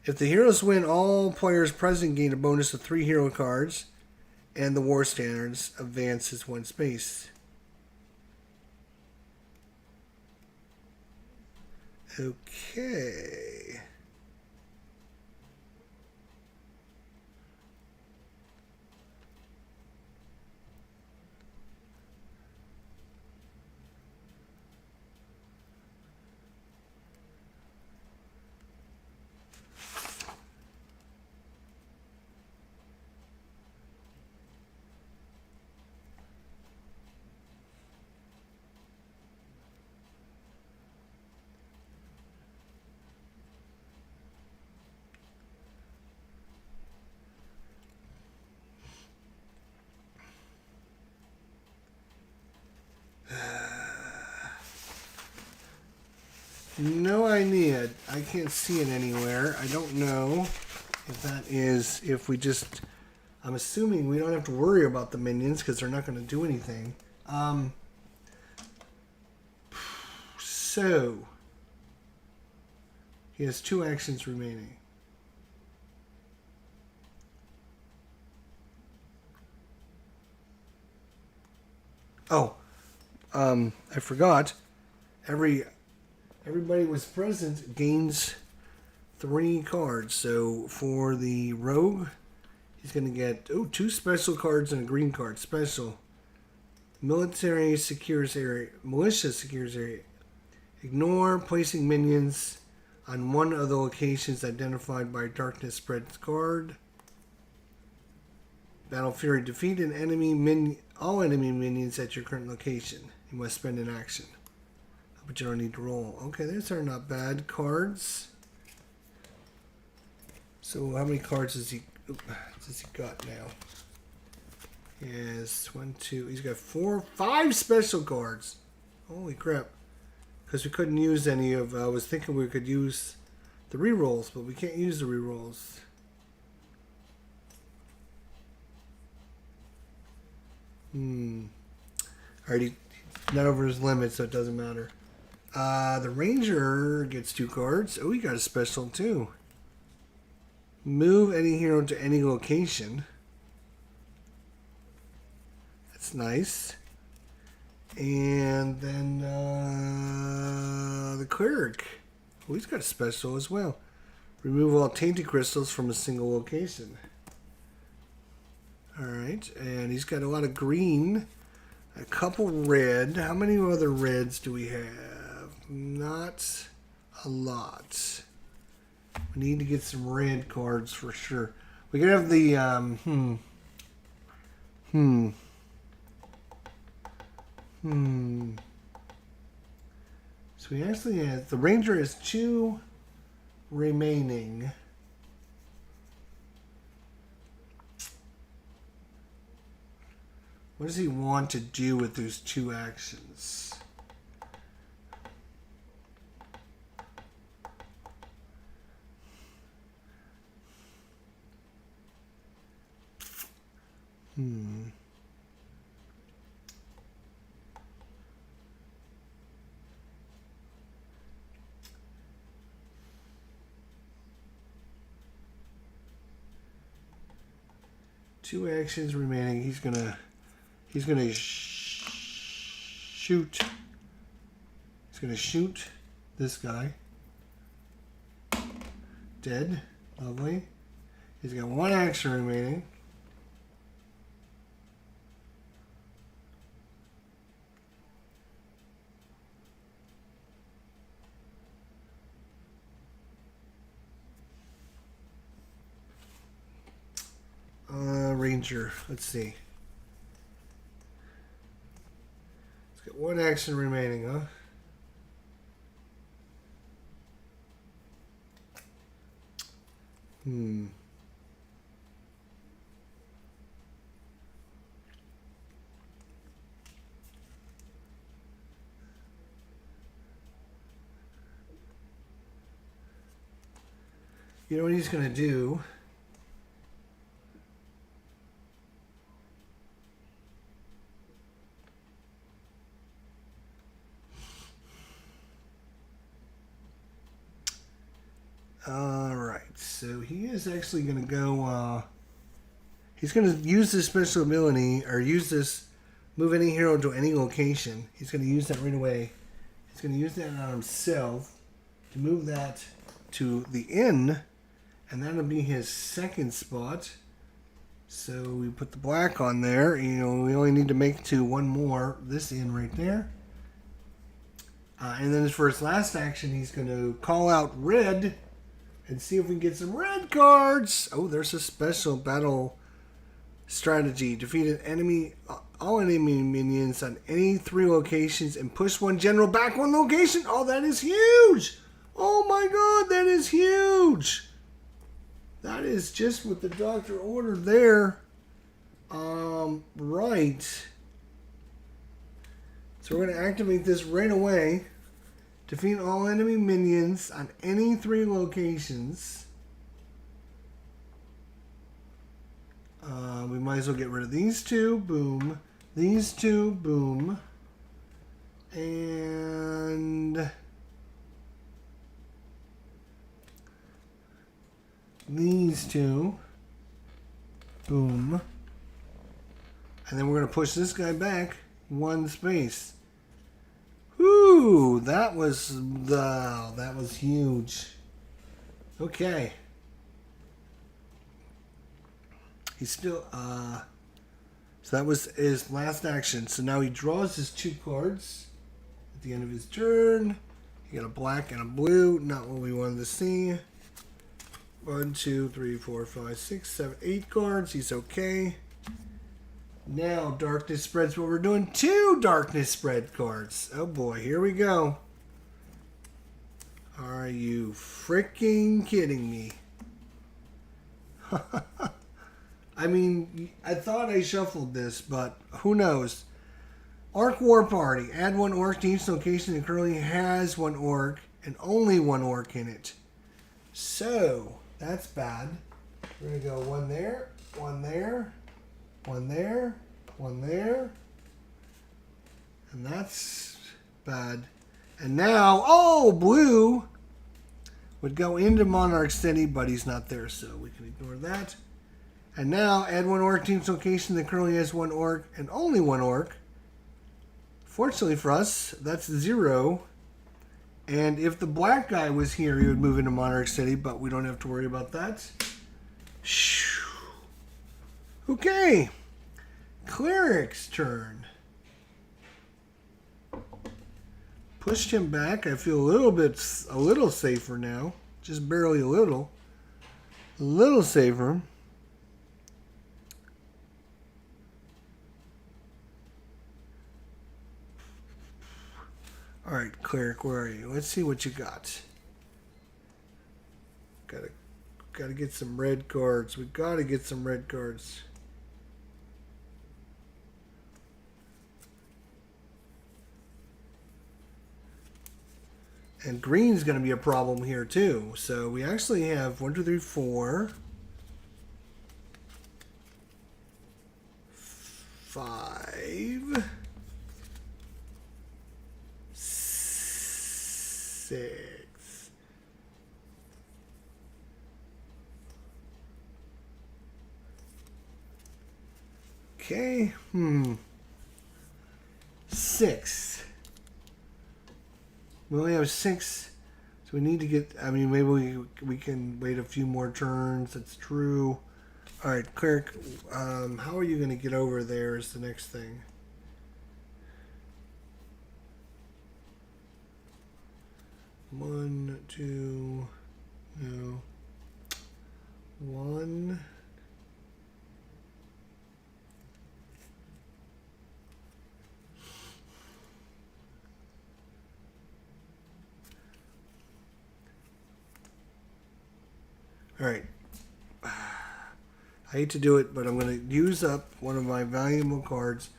If the heroes win, all players present gain a bonus of 3 hero cards, and the war standards advances 1 space. Okay. No idea. I can't see it anywhere. I don't know if that is, if we just, I'm assuming we don't have to worry about the minions because they're not going to do anything. So, he has 2 actions remaining. Oh, I forgot. Everybody was present gains 3 cards. So for the rogue, he's going to get 2 special cards and a green card. Special. Military secures area. Militia secures area. Ignore placing minions on one of the locations identified by darkness spread card. Battle Fury. Defeat an enemy all enemy minions at your current location. You must spend an action. But you don't need to roll. Okay, those are not bad cards. So how many cards does he got now? He has 1, 2. He's got 4, 5 special cards. Holy crap! Because we couldn't use any of. I was thinking we could use the rerolls, but we can't use the rerolls. Alrighty, not over his limit, so it doesn't matter. The Ranger gets 2 cards. Oh, he got a special too. Move any hero to any location. That's nice. And then the Cleric. Oh, he's got a special as well. Remove all tainted crystals from a single location. Alright, and he's got a lot of green. A couple red. How many other reds do we have? Not a lot. We need to get some red cards for sure. We could have the So we actually have the Ranger has 2 remaining. What does he want to do with those 2 actions? Two actions remaining. He's gonna shoot. He's gonna shoot this guy. Dead. Lovely. He's got 1 action remaining. Ranger. Let's see. He's got 1 action remaining, huh? You know what he's going to do? Alright, so he is actually going to go, he's going to use this special ability, or use this, move any hero to any location. He's going to use that right away. He's going to use that on himself to move that to the inn, and that'll be his 2nd spot. So we put the black on there. You know, we only need to make to 1 more, this inn right there. And then for his last action, he's going to call out red and see if we can get some red cards. Oh, there's a special battle strategy. Defeat an enemy, all enemy minions on any 3 locations and push 1 general back 1 location. Oh, that is huge. Oh my god, that is huge. That is just what the doctor ordered there. Right. So we're going to activate this right away. Defeat all enemy minions on any 3 locations. We might as well get rid of these 2. Boom. These 2. Boom. And these 2. Boom. And then we're going to push this guy back. 1 space. Whoo! That was huge. Okay. He's still so that was his last action. So now he draws his 2 cards at the end of his turn. He got a black and a blue. Not what we wanted to see. 1, 2, 3, 4, 5, 6, 7, 8 cards. He's okay. Now darkness spreads. What we're doing, 2 darkness spread cards. Oh boy, here we go. Are you freaking kidding me? I mean, I thought I shuffled this, but who knows? Orc War Party. Add 1 orc to each location that currently has 1 orc and only 1 orc in it. So, that's bad. We're going to go 1 there, 1 there, 1 there, 1 there. And that's bad. And now, oh, blue would go into Monarch City, but he's not there, so we can ignore that. And now, add 1 orc to each location that currently has 1 orc and only 1 orc. Fortunately for us, that's 0. And if the black guy was here, he would move into Monarch City, but we don't have to worry about that. Okay. Cleric's turn. Pushed him back. I feel a little safer now. Just barely a little. A little safer. All right, Cleric, where are you? Let's see what you got. Gotta get some red cards. We gotta get some red cards. And green's gonna be a problem here too. So we actually have 1, 2, 3, 4, 5, 6. Okay. 6. We only have 6, so we need to get. I mean, maybe we can wait a few more turns. That's true. All right, Cleric. How are you going to get over there? Is the next thing. One, two, no. 1. All right. I hate to do it, but I'm going to use up one of my valuable cards,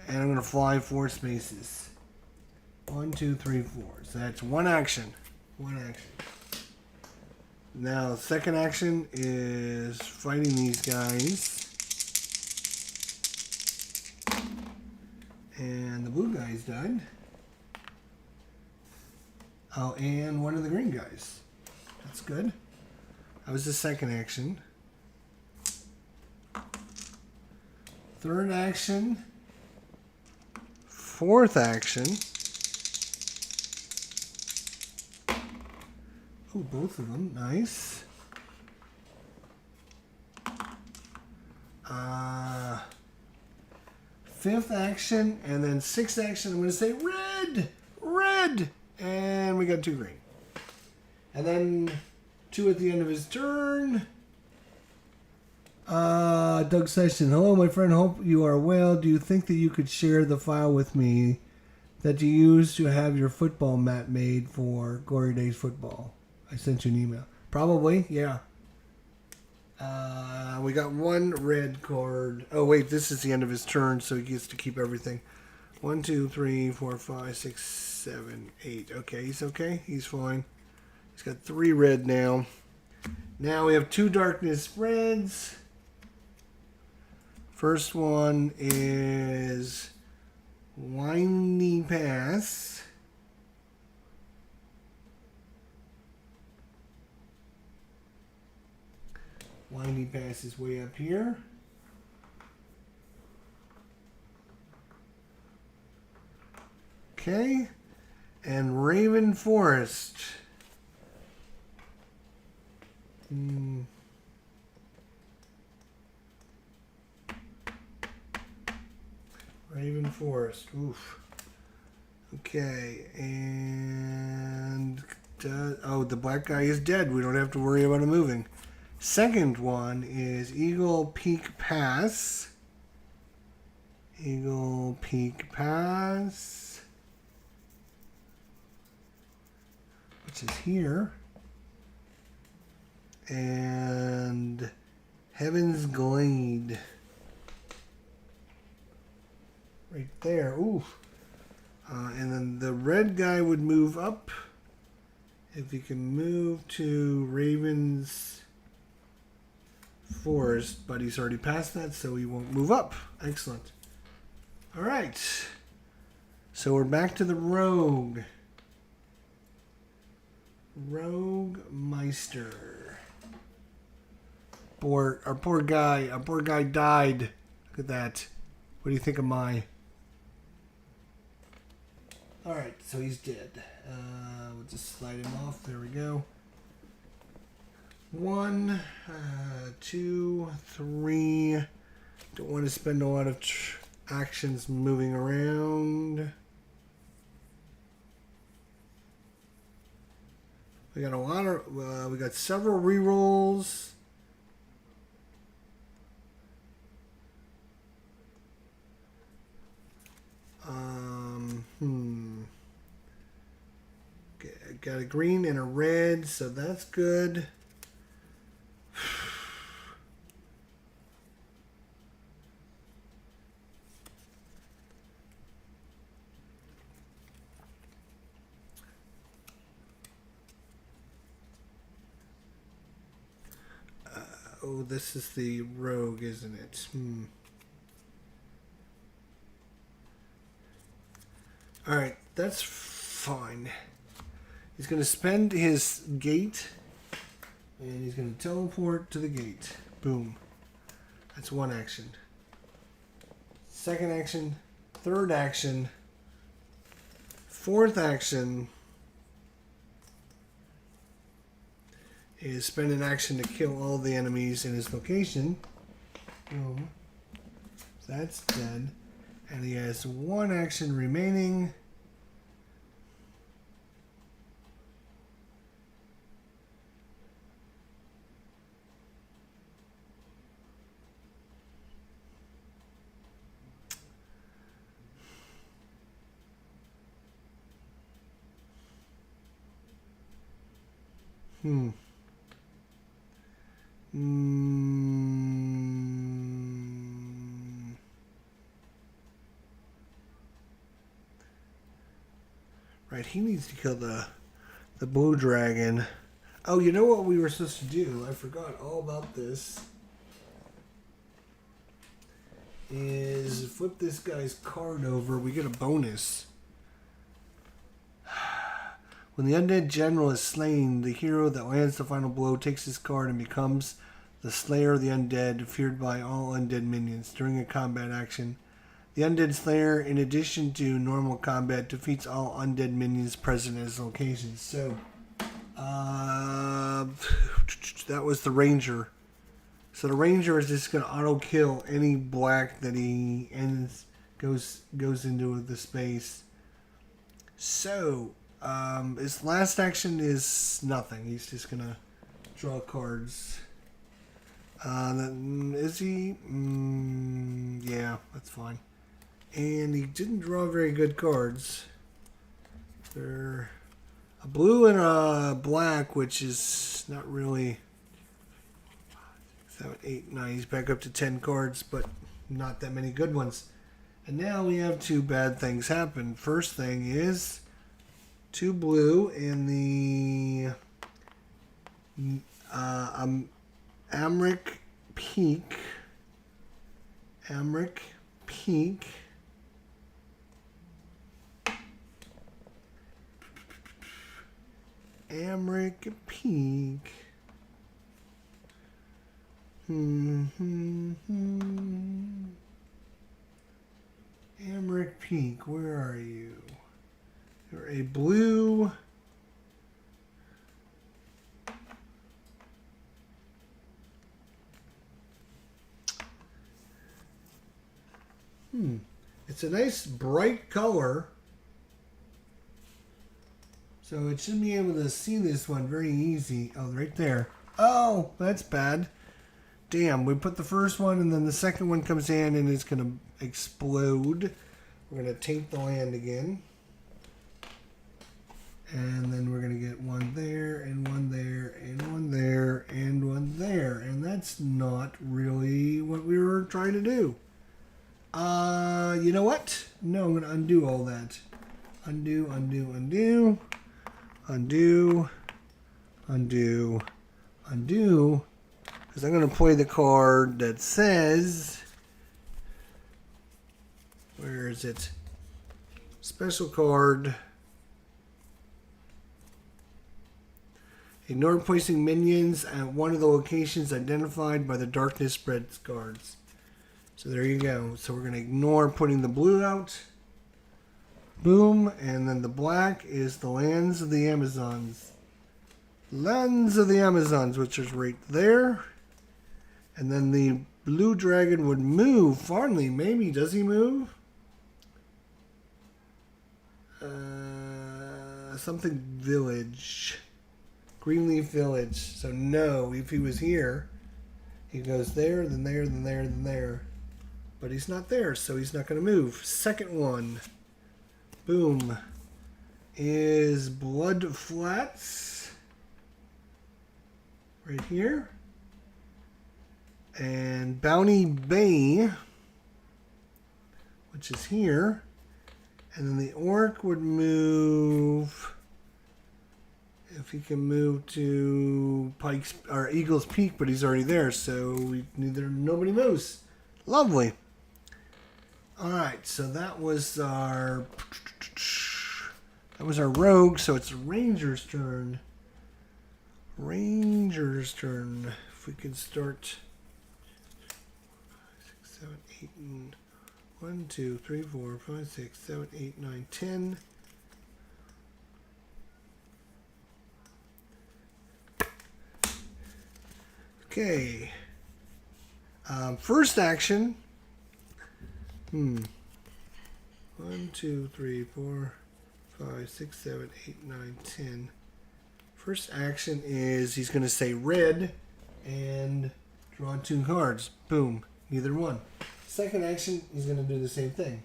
and I'm going to fly 4 spaces. 1, 2, 3, 4. So that's 1 action. 1 action. Now, second action is fighting these guys. And the blue guys died. Oh, and one of the green guys. That's good. That was the second action. Third action. Fourth action. Oh, both of them. Nice. Fifth action, and then sixth action, I'm going to say red! Red! And we got 2 green. And then 2 at the end of his turn. Doug Session. Hello, my friend. Hope you are well. Do you think that you could share the file with me that you used to have your football mat made for Glory Days football? I sent you an email. Probably, yeah. We got 1 red card. Oh, wait, this is the end of his turn, so he gets to keep everything. 1, 2, 3, 4, 5, 6, 7, 8. Okay, he's okay. He's fine. He's got 3 red now. Now we have 2 darkness spreads. First one is Winding Pass. Winding Pass is way up here. Okay. And Raven Forest. Raven Forest. Oof. Okay. And... oh, the black guy is dead. We don't have to worry about him moving. Second one is Eagle Peak Pass. Eagle Peak Pass, which is here. And Heaven's Glade. Right there. Ooh. And then the red guy would move up. If he can move to Raven's Forest, but he's already past that, so he won't move up. Excellent. All right. So we're back to the Rogue. Rogue Meister. Our poor guy died. Look at that. What do you think of my... All right, so he's dead. We'll just slide him off. There we go. 1, 2, 3. Don't want to spend a lot of actions moving around. We got a lot of. We got several rerolls. Got a green and a red, so that's good. Oh, this is the rogue, isn't it? Alright, that's fine. He's going to spend his gate, and he's going to teleport to the gate. Boom. That's one action. Second action. Third action. Fourth action is spend an action to kill all the enemies in his location. Boom. That's dead. And he has one action remaining. Right, he needs to kill the blue dragon. Oh, you know what we were supposed to do? I forgot all about this. Is flip this guy's card over. We get a bonus. When the undead general is slain, the hero that lands the final blow takes his card and becomes the slayer of the undead, feared by all undead minions. During a combat action, the undead slayer, in addition to normal combat, defeats all undead minions present at his location. So, that was the ranger. So the ranger is just going to auto kill any black that he goes into the space. So, his last action is nothing. He's just going to draw cards. Is he? Yeah, that's fine. And he didn't draw very good cards. They're a blue and a black, which is not really... 7, 8, 9. He's back up to 10 cards, but not that many good ones. And now we have two bad things happen. First thing is 2 blue in the Amric Peak. Amric Peak. Amric Peak. Amric Peak, where are you? or a blue. It's a nice bright color. So it should be able to see this one very easy. Oh, right there. Oh, that's bad. Damn, we put the first one and then the second one comes in and it's going to explode. We're going to tape the land again. And then we're going to get one there and one there and one there and one there. And that's not really what we were trying to do. You know what? No, I'm going to undo all that. Undo, undo, undo. Undo. Undo. Undo. Because I'm going to play the card that says... Where is it? Special card. Ignore placing minions at one of the locations identified by the darkness spread cards. So there you go. So we're going to ignore putting the blue out. Boom. And then the black is the lands of the Amazons. Lands of the Amazons, which is right there. And then the blue dragon would move. Finally, maybe. Does he move? Something village. Greenleaf Village. So no, if he was here, he goes there, then there, then there, then there. But he's not there, so he's not going to move. Second one. Boom. Is Blood Flats. Right here. And Bounty Bay, which is here. And then the orc would move, if he can move to Pike's or Eagle's Peak, but he's already there, so nobody moves. Lovely. All right, so that was our rogue. So it's the ranger's turn. Ranger's turn. If we can start 5, 6, 7, 8, and 1, 2, 3, 4, 5, 6, 7, 8, 9, 10. Okay. First action. 1, 2, 3, 4, 5, 6, 7, 8, 9, 10. First action is he's going to say red and draw 2 cards. Boom. Neither one. Second action, he's going to do the same thing.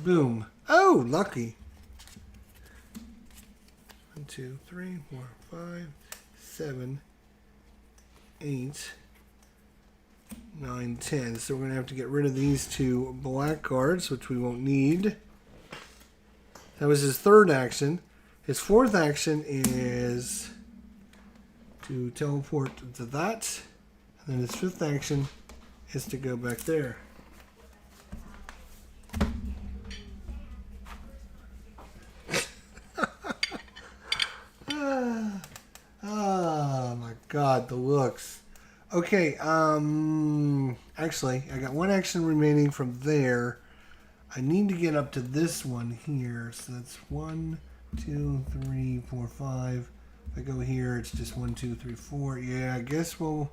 Boom. Oh, lucky. 1, 2, 3, 4, 5, 7, 8, 9, 10. So we're going to have to get rid of these 2 black cards, which we won't need. That was his third action. His fourth action is to teleport to that. And then his fifth action is to go back there. Oh my God, the looks. Okay, actually, I got 1 action remaining from there. I need to get up to this one here. So that's 1, 2, 3, 4, 5. If I go here, it's just 1, 2, 3, 4. Yeah, I guess we'll...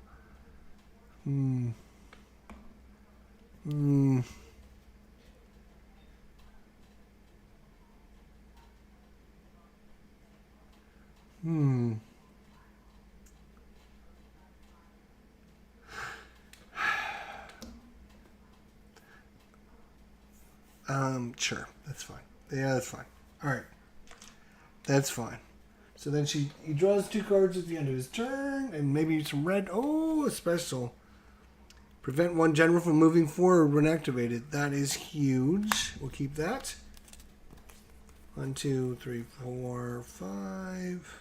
Sure, that's fine. Yeah, that's fine. All right, that's fine. So then he draws 2 cards at the end of his turn, and maybe some red. Oh, a special. Prevent 1 general from moving forward when activated. That is huge. We'll keep that. 1, 2, 3, 4, 5,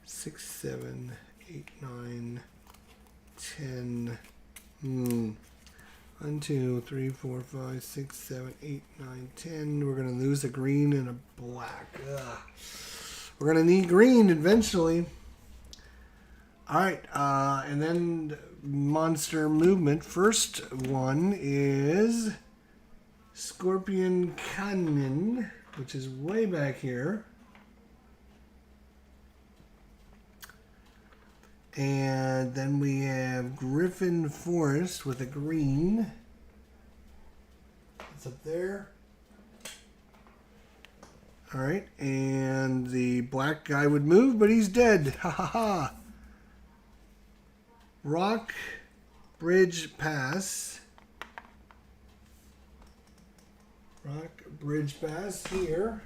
6, 7, 8, 9, 10. 1, 2, 3, 4, 5, 6, 7, 8, 9, 10. We're going to lose a green and a black. Ugh. We're going to need green eventually. All right. And then monster movement. First one is Scorpion Cannon. which is way back here. And then we have Griffin Forest with a green. It's up there. All right, and the black guy would move, but he's dead. Ha ha ha. Rock Bridge Pass. Rock Bridge Pass here.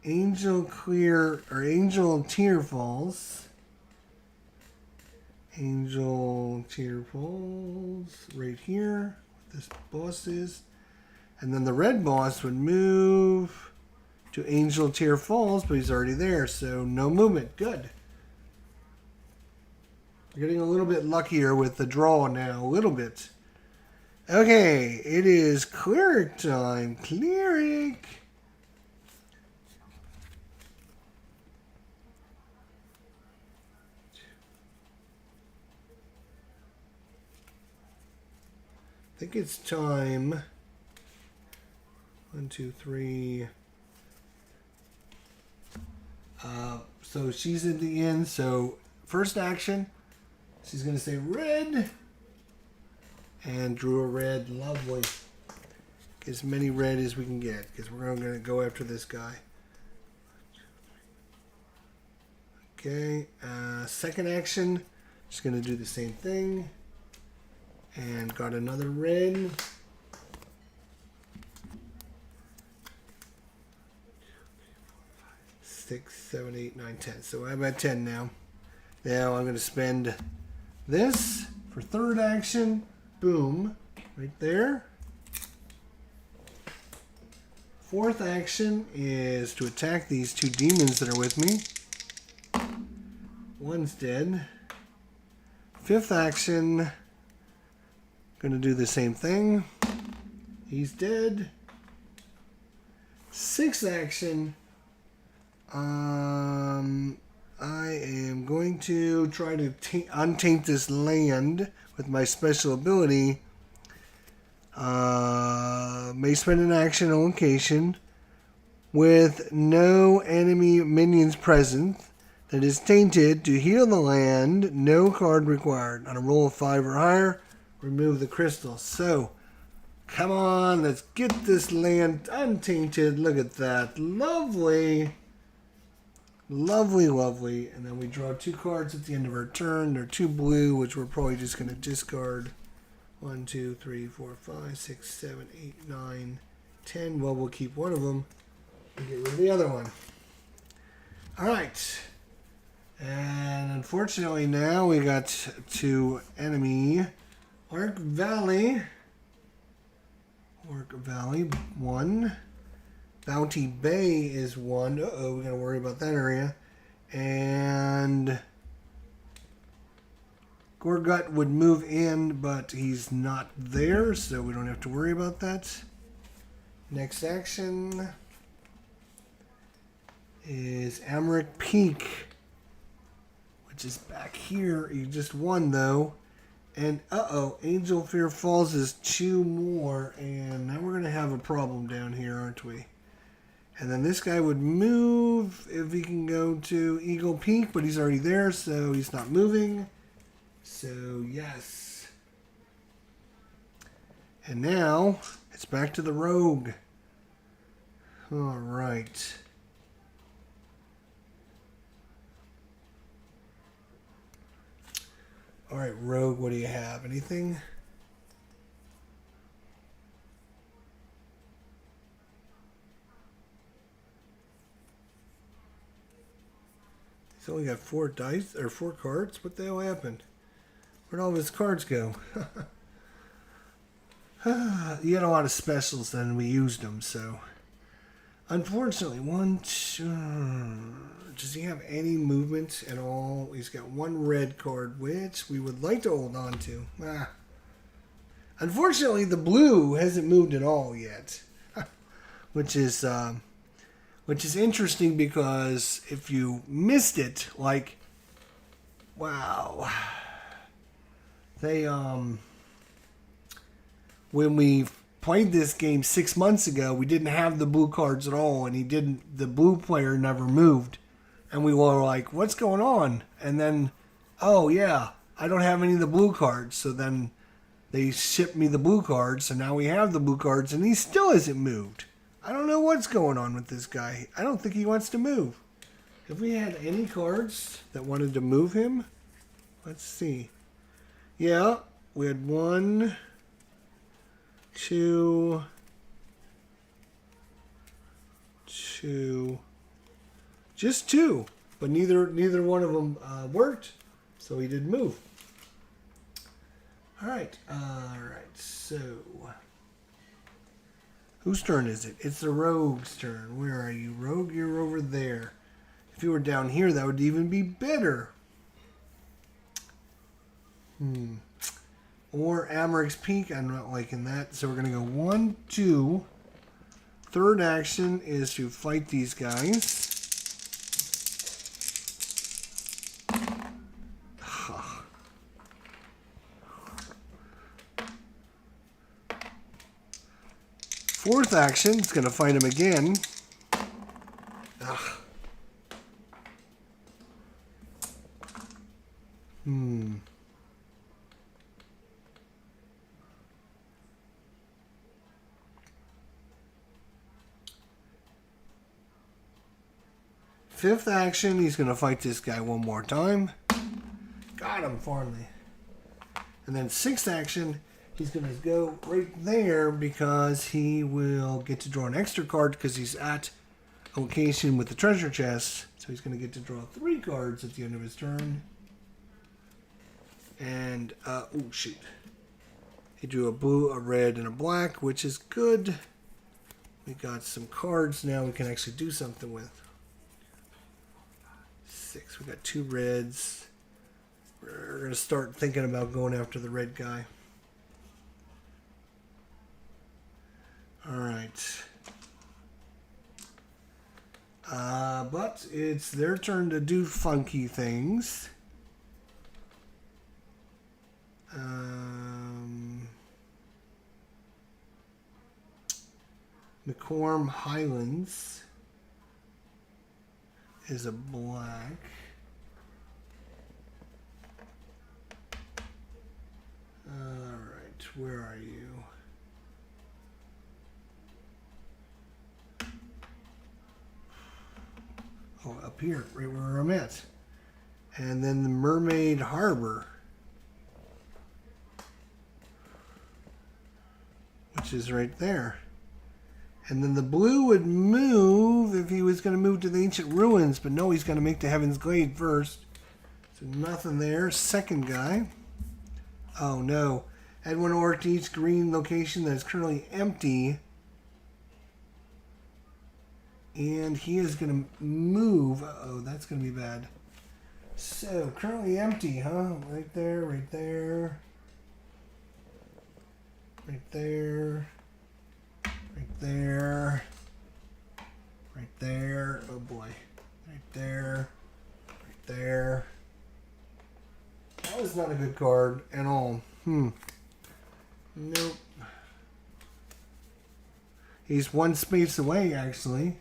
Angel Tear Falls. Angel Tear Falls right here. This boss is. And then the red boss would move to Angel Tear Falls, but he's already there, so no movement. Good. We're getting a little bit luckier with the draw now, a little bit. Okay, it is Cleric time. Cleric. I think it's time. 1, 2, 3. So she's at the end. So first action, she's going to say red. And drew a red. Lovely. Get as many red as we can get, because we're going to go after this guy. Okay. Second action, just going to do the same thing. And got another red. 6, 7, 8, 9, 10. So I'm at 10 now. Now I'm going to spend this for third action. Boom. Right there. Fourth action is to attack these two demons that are with me. One's dead. Fifth action, going to do the same thing. He's dead. Sixth action, I am going to try to untaint this land with my special ability. May spend an action on location with no enemy minions present that is tainted to heal the land. No card required. On a roll of 5 or higher, remove the crystal. So, come on, let's get this land untainted. Look at that. Lovely. Lovely, lovely. And then we draw 2 cards at the end of our turn. They're 2 blue, which we're probably just going to discard. 1, 2, 3, 4, 5, 6, 7, 8, 9, 10. Well, we'll keep one of them and get rid of the other one. All right. And unfortunately now we got 2 enemy. Ark Valley. Ark Valley, 1. Bounty Bay is 1. Uh-oh, we got to worry about that area. And Gorgut would move in, but he's not there, so we don't have to worry about that. Next action is Amric Peak, which is back here. You just won, though. And, uh-oh, Angel Fear Falls is 2 more, and now we're going to have a problem down here, aren't we? And then this guy would move if he can go to Eagle Peak, but he's already there, so he's not moving. So, yes. And now, it's back to the rogue. All right. All right, rogue, what do you have? Anything? He's only got 4 dice, or 4 cards? What the hell happened? Where'd all of his cards go? He had a lot of specials then, we used them, so. Unfortunately, 1, 2. Does he have any movement at all? He's got 1 red card, which we would like to hold on to. Unfortunately, the blue hasn't moved at all yet, which is interesting because if you missed it, like, wow, they when we played this game 6 months ago, we didn't have the blue cards at all, and the blue player never moved. And we were like, what's going on? And then, oh yeah, I don't have any of the blue cards. So then they shipped me the blue cards, so now we have the blue cards, and he still hasn't moved. I don't know what's going on with this guy. I don't think he wants to move. Have we had any cards that wanted to move him? Let's see. Yeah, we had 1, 2, 2, just 2, but neither one of them worked, so he didn't move. All right, so whose turn is it? It's the rogue's turn. Where are you, rogue? You're over there. If you were down here, that would even be better. Or Amaric's Peak. I'm not liking that. So we're going to go 1, 2. Third action is to fight these guys. Fourth action is going to fight him again. Fifth action, he's going to fight this guy one more time. Got him finally. And then sixth action, he's going to go right there because he will get to draw an extra card because he's at a location with the treasure chest. So he's going to get to draw 3 cards at the end of his turn. And, oh shoot. He drew a blue, a red, and a black, which is good. We got some cards now we can actually do something with. 6. We got 2 reds. We're going to start thinking about going after the red guy. Alright. But it's their turn to do funky things. McCorm Highlands is a black. Alright, where are you? Oh, up here, right where I'm at. And then the Mermaid Harbor, which is right there. And then the blue would move if he was going to move to the Ancient Ruins, but no, he's going to make the Heaven's Glade first. So nothing there. Second guy. Oh no. Add 1 orc to each green location that is currently empty. And he is going to move. Uh-oh, that's going to be bad. So, currently empty, huh? Right there, right there. Right there. Right there. Right there. Oh boy. Right there. Right there. That was not a good card at all. Nope. He's 1 space away, actually.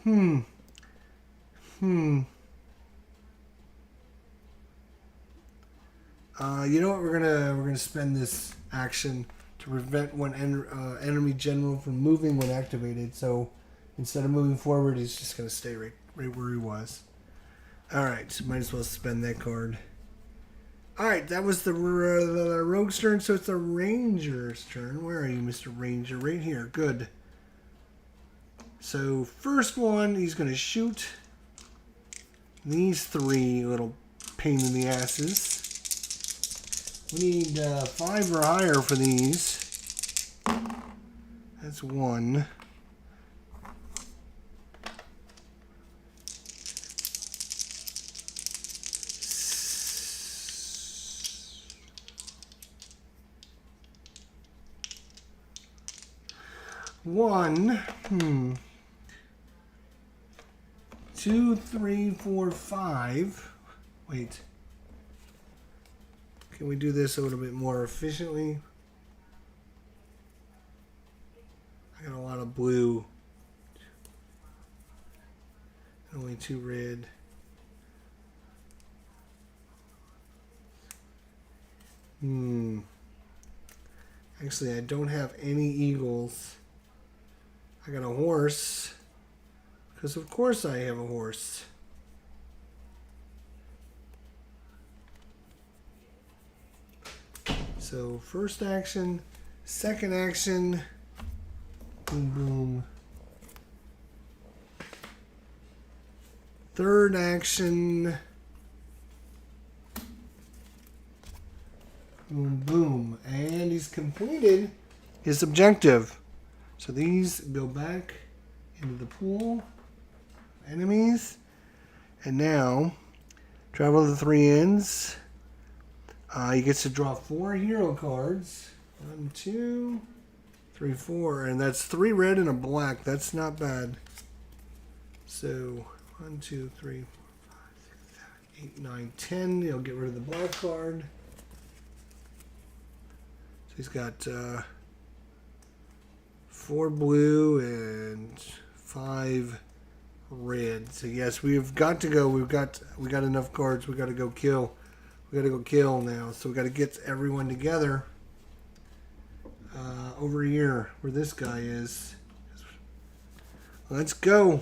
You know what? We're gonna spend this action to prevent one enemy general from moving when activated. So instead of moving forward, he's just gonna stay right where he was. All right, so might as well spend that card. All right, that was the rogue's turn. So it's the ranger's turn. Where are you, Mr. Ranger? Right here. Good. So first one, he's gonna shoot these 3 little pain in the asses. We need 5 or higher for these. That's 1. One. 2, 3, 4, 5. Wait. Can we do this a little bit more efficiently? I got a lot of blue. Only 2 red. Actually, I don't have any eagles. I got a horse. Because of course I have a horse. So first action, second action, boom boom. Third action, boom boom. And he's completed his objective. So these go back into the pool of enemies. And now, travel to the 3 ends. He gets to draw 4 hero cards. 1, 2, 3, 4. And that's 3 red and a black. That's not bad. So, 1, 2, 3, 4, 5, 6, 7, 8, 9, 10. He'll get rid of the black card. So he's got 4 blue and 5 red. So yes, we've got to go. We got enough cards. We got to go kill. We got to go kill now. So we got to get everyone together over here where this guy is. Let's go.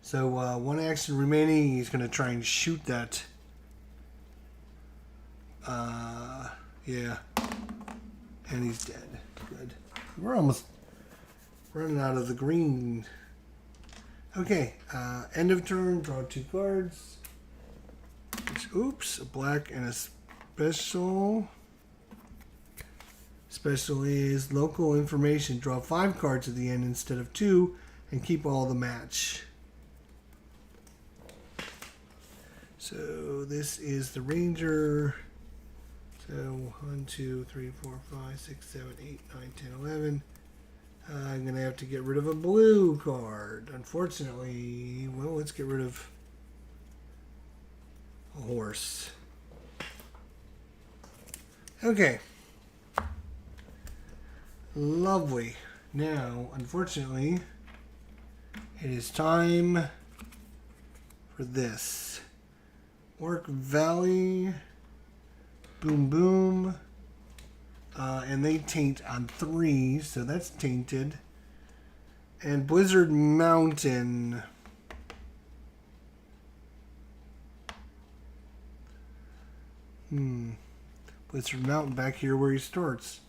So 1 action remaining. He's going to try and shoot that. Yeah. And he's dead. Good. We're almost running out of the green. Okay. End of turn. Draw 2 cards. Oops. A black and a special. Special is local information. Draw 5 cards at the end instead of 2 and keep all the match. So this is the ranger. So 1, 2, 3, 4, 5, 6, 7, 8, 9, 10, 11. I'm going to have to get rid of a blue card. Unfortunately, well, let's get rid of a horse. Okay. Lovely. Now, unfortunately, it is time for this. Orc Valley. Boom, boom. And they taint on 3, so that's tainted. And Blizzard Mountain. Blizzard Mountain back here where he starts.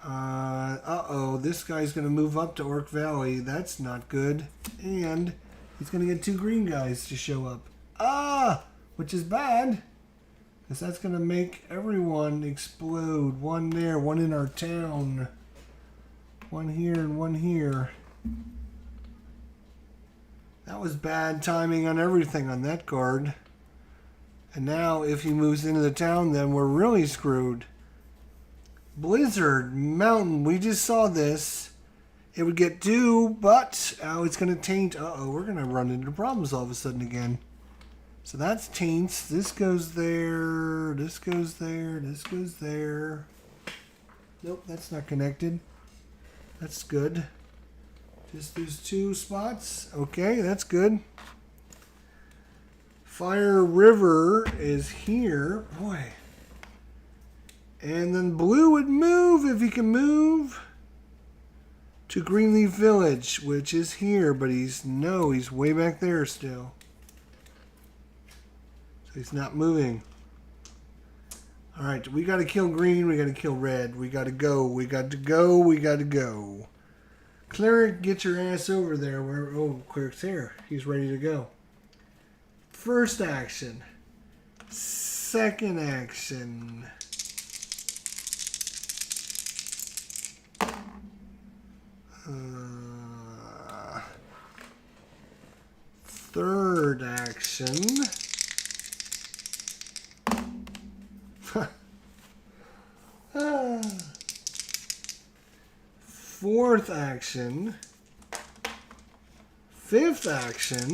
Uh-oh, this guy's going to move up to Orc Valley. That's not good. And he's going to get 2 green guys to show up. Which is bad. Because that's going to make everyone explode. 1 there, 1 in our town. 1 here and 1 here. That was bad timing on everything on that card. And now if he moves into the town, then we're really screwed. Blizzard Mountain, we just saw this. It would get 2, but it's going to taint. Uh-oh, we're going to run into problems all of a sudden again. So that's taints. This goes there. This goes there. This goes there. Nope, that's not connected. That's good. Just those 2 spots. Okay, that's good. Fire River is here. Boy. And then blue would move if he can move to Greenleaf Village, which is here, but he's way back there still. So he's not moving. All right, we got to kill green. We got to kill red. We got to go. We got to go. We got to go. Cleric, get your ass over there. Cleric's here. He's ready to go. First action. Second action. Third action. Fourth action. Fifth action.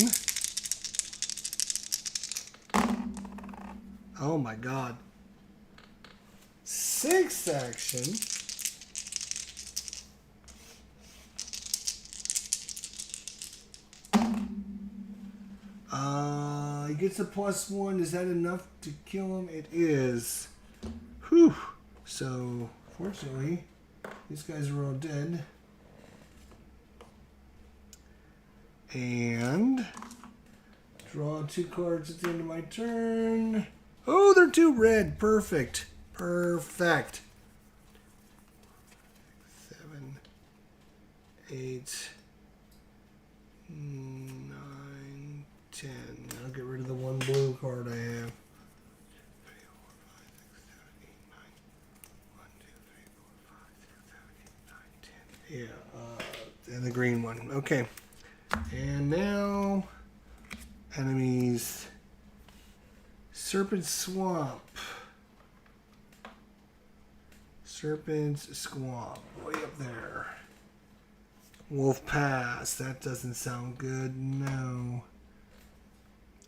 Oh my God. 6th action. He gets a +1. Is that enough to kill him? It is. Whew. So, fortunately, these guys are all dead. And draw 2 cards at the end of my turn. Oh, they're 2 red. Perfect. Perfect. 7, 8, 9, 10. I'll get rid of the 1 blue card I have. 3, 4, 5, 6, 7, 8, 9. 1, 2, 3, 4, 5, 6, 7, 8, 9, 10. Yeah, and the green one. Okay. And now, enemies. Serpent Swamp. Serpent's Swamp. Way up there. Wolf Pass. That doesn't sound good. No.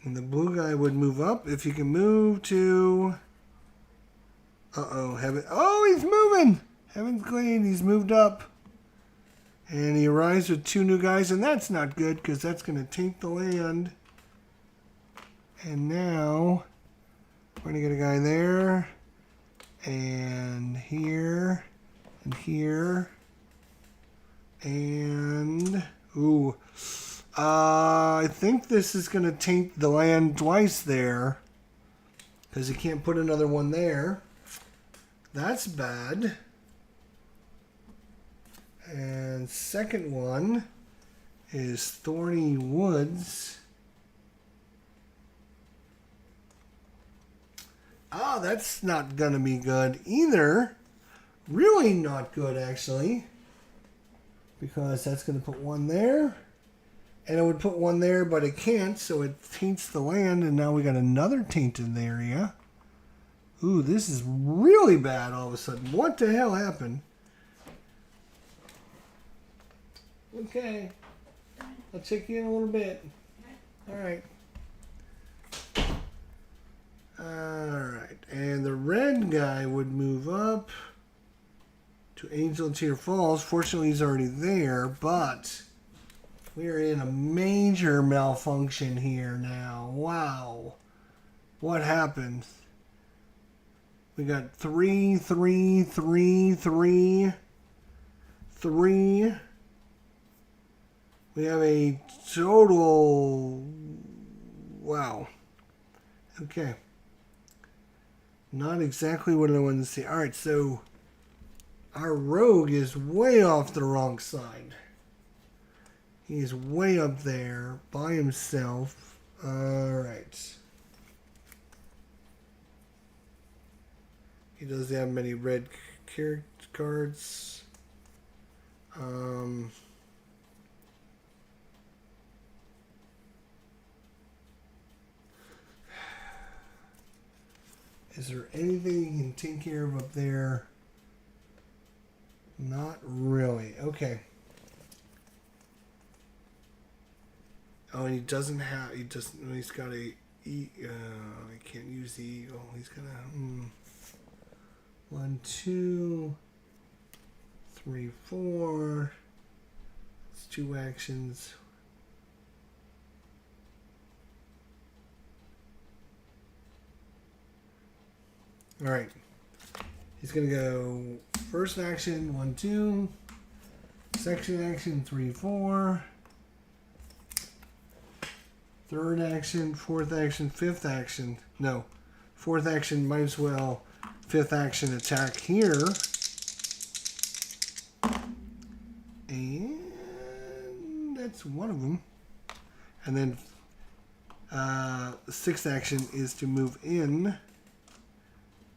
And the blue guy would move up if he can move to... Uh-oh. Heaven. Oh, he's moving! Heaven's Glade. He's moved up. And he arrives with 2 new guys, and that's not good because that's going to taint the land. And now, we're going to get a guy there, and here, and ooh. I think this is going to taint the land twice there because you can't put another one there. That's bad. And second one is Thorny Woods. Ah, that's not going to be good either. Really not good, actually. Because that's going to put 1 there. And it would put 1 there, but it can't, so it taints the land. And now we got another tainted area. Ooh, this is really bad all of a sudden. What the hell happened? Okay. I'll check you in a little bit. Alright. Alright. And the red guy would move up to Angel Tear Falls. Fortunately, he's already there, but we're in a major malfunction here now. Wow. What happened? We got 3, 3, 3, 3, 3. We have a total... Wow. Okay. Not exactly what I wanted to see. Alright, so our rogue is way off the wrong side. He's way up there by himself. Alright. He doesn't have many red character cards. Is there anything you can take care of up there? Not really. Okay. Oh, and he doesn't have... He doesn't... He's got a... I can't use the eagle. He's got a... 1, 2, 3, 4. It's 2 actions. Alright. He's going to go first action, 1, 2. Second action, 3, 4. Third action, fourth action, fifth action. No. Fourth action, might as well. Fifth action, attack here. And that's one of them. And then the sixth action is to move in.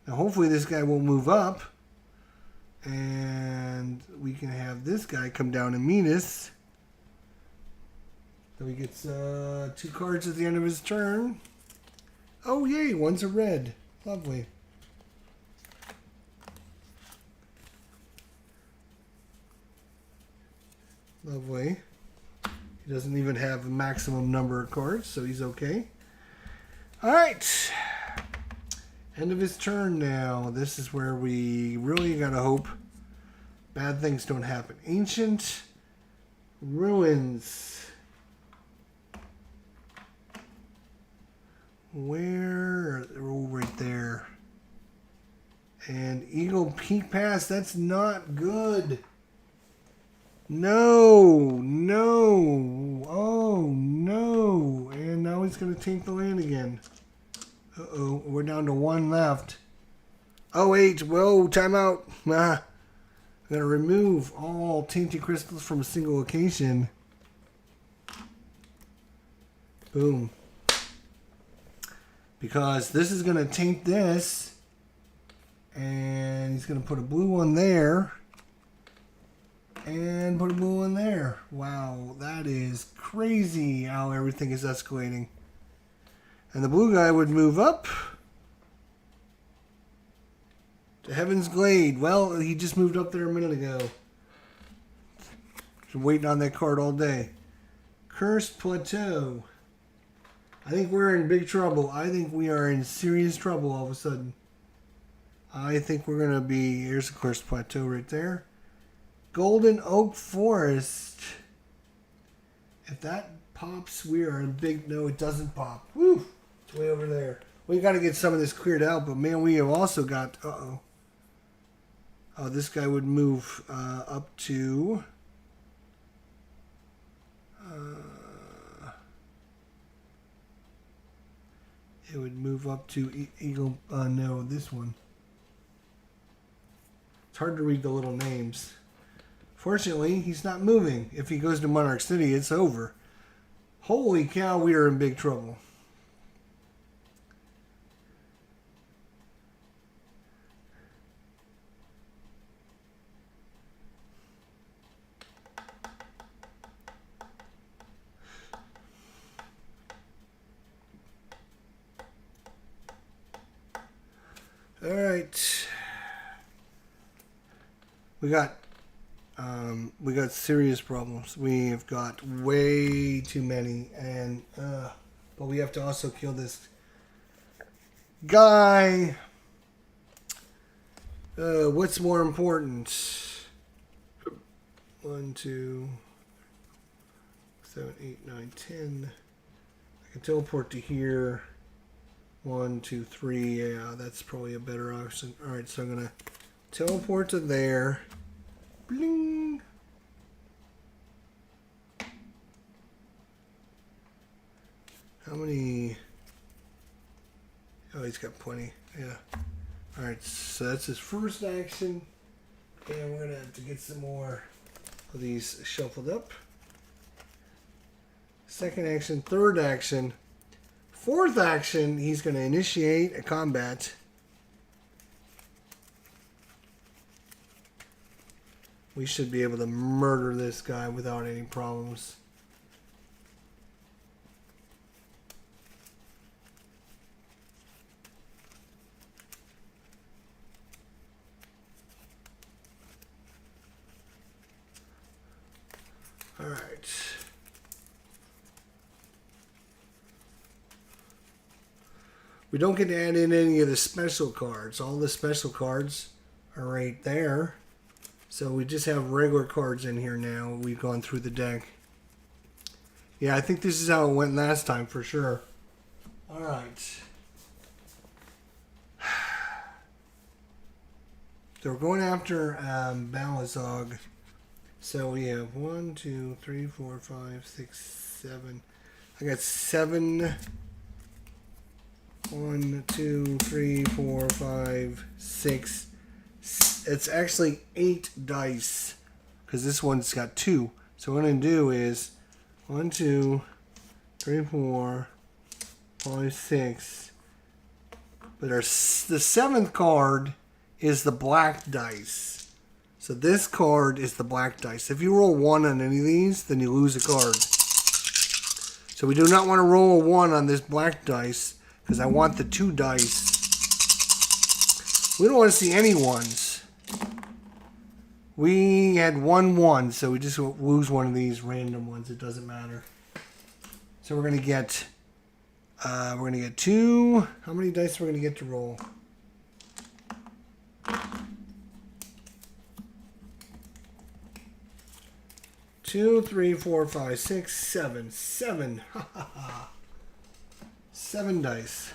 Now hopefully this guy will move up. And we can have this guy come down and meet us. So he gets 2 cards at the end of his turn. Oh yay, one's a red. Lovely. Lovely. He doesn't even have a maximum number of cards, so he's okay. Alright. End of his turn now. This is where we really gotta hope bad things don't happen. Ancient Ruins. Where? Oh, right there. And Eagle Peak Pass. That's not good. No. No. Oh, no. And now he's going to take the land again. Uh-oh. We're down to one left. Oh, wait. Whoa. Timeout. I'm going to remove all tainted crystals from a single location. Boom. Because this is going to taint this. And he's going to put a blue one there. And put a blue one there. Wow, that is crazy how everything is escalating. And the blue guy would move up to Heaven's Glade. Well, he just moved up there a minute ago. Been waiting on that card all day. Cursed Plateau. I think we're in big trouble. I think we are in serious trouble all of a sudden. I think we're going to be... Here's the Cursed Plateau right there. Golden Oak Forest. If that pops, we are in big... No, it doesn't pop. Woo! It's way over there. We got to get some of this cleared out, but man, we have also got... Uh-oh. Oh, this guy would move up to... it would move up to Eagle... no, this one. It's hard to read the little names. Fortunately, he's not moving. If he goes to Monarch City, it's over. Holy cow, we are in big trouble. All right. We got serious problems. We have got way too many, and but we have to also kill this guy. What's more important? 1, 2, 7, 8, 9, 10. I can teleport to here. 1, 2, 3. Yeah, that's probably a better option. All right, so I'm gonna teleport to there. Bling. How many? Oh, he's got plenty. Yeah. All right, so that's his first action, and we're gonna have to get some more of these shuffled up. Second action, third action, fourth action. He's gonna initiate a combat. We should be able to murder this guy without any problems. All right. We don't get to add in any of the special cards. All the special cards are right there. So we just have regular cards in here now. We've gone through the deck. Yeah, I think this is how it went last time for sure. All right. So we're going after Balazog. So we have 1, 2, 3, 4, 5, 6, 7. I got 7. 1, 2, 3, 4, 5, 6. It's actually 8 dice because this one's got 2. So what I'm going to do is 1, 2, 3, 4, 5, 6. But the 7th card is the black dice. So this card is the black dice. If you roll 1 on any of these, then you lose a card. So we do not want to roll a 1 on this black dice because I want the 2 dice. We don't want to see any 1s. We had 1 1, so we just lose one of these random ones. It doesn't matter. So we're gonna get 2. How many dice are we gonna get to roll? 2, 3, 4, 5, 6, 7. 7. Ha ha ha. 7 dice.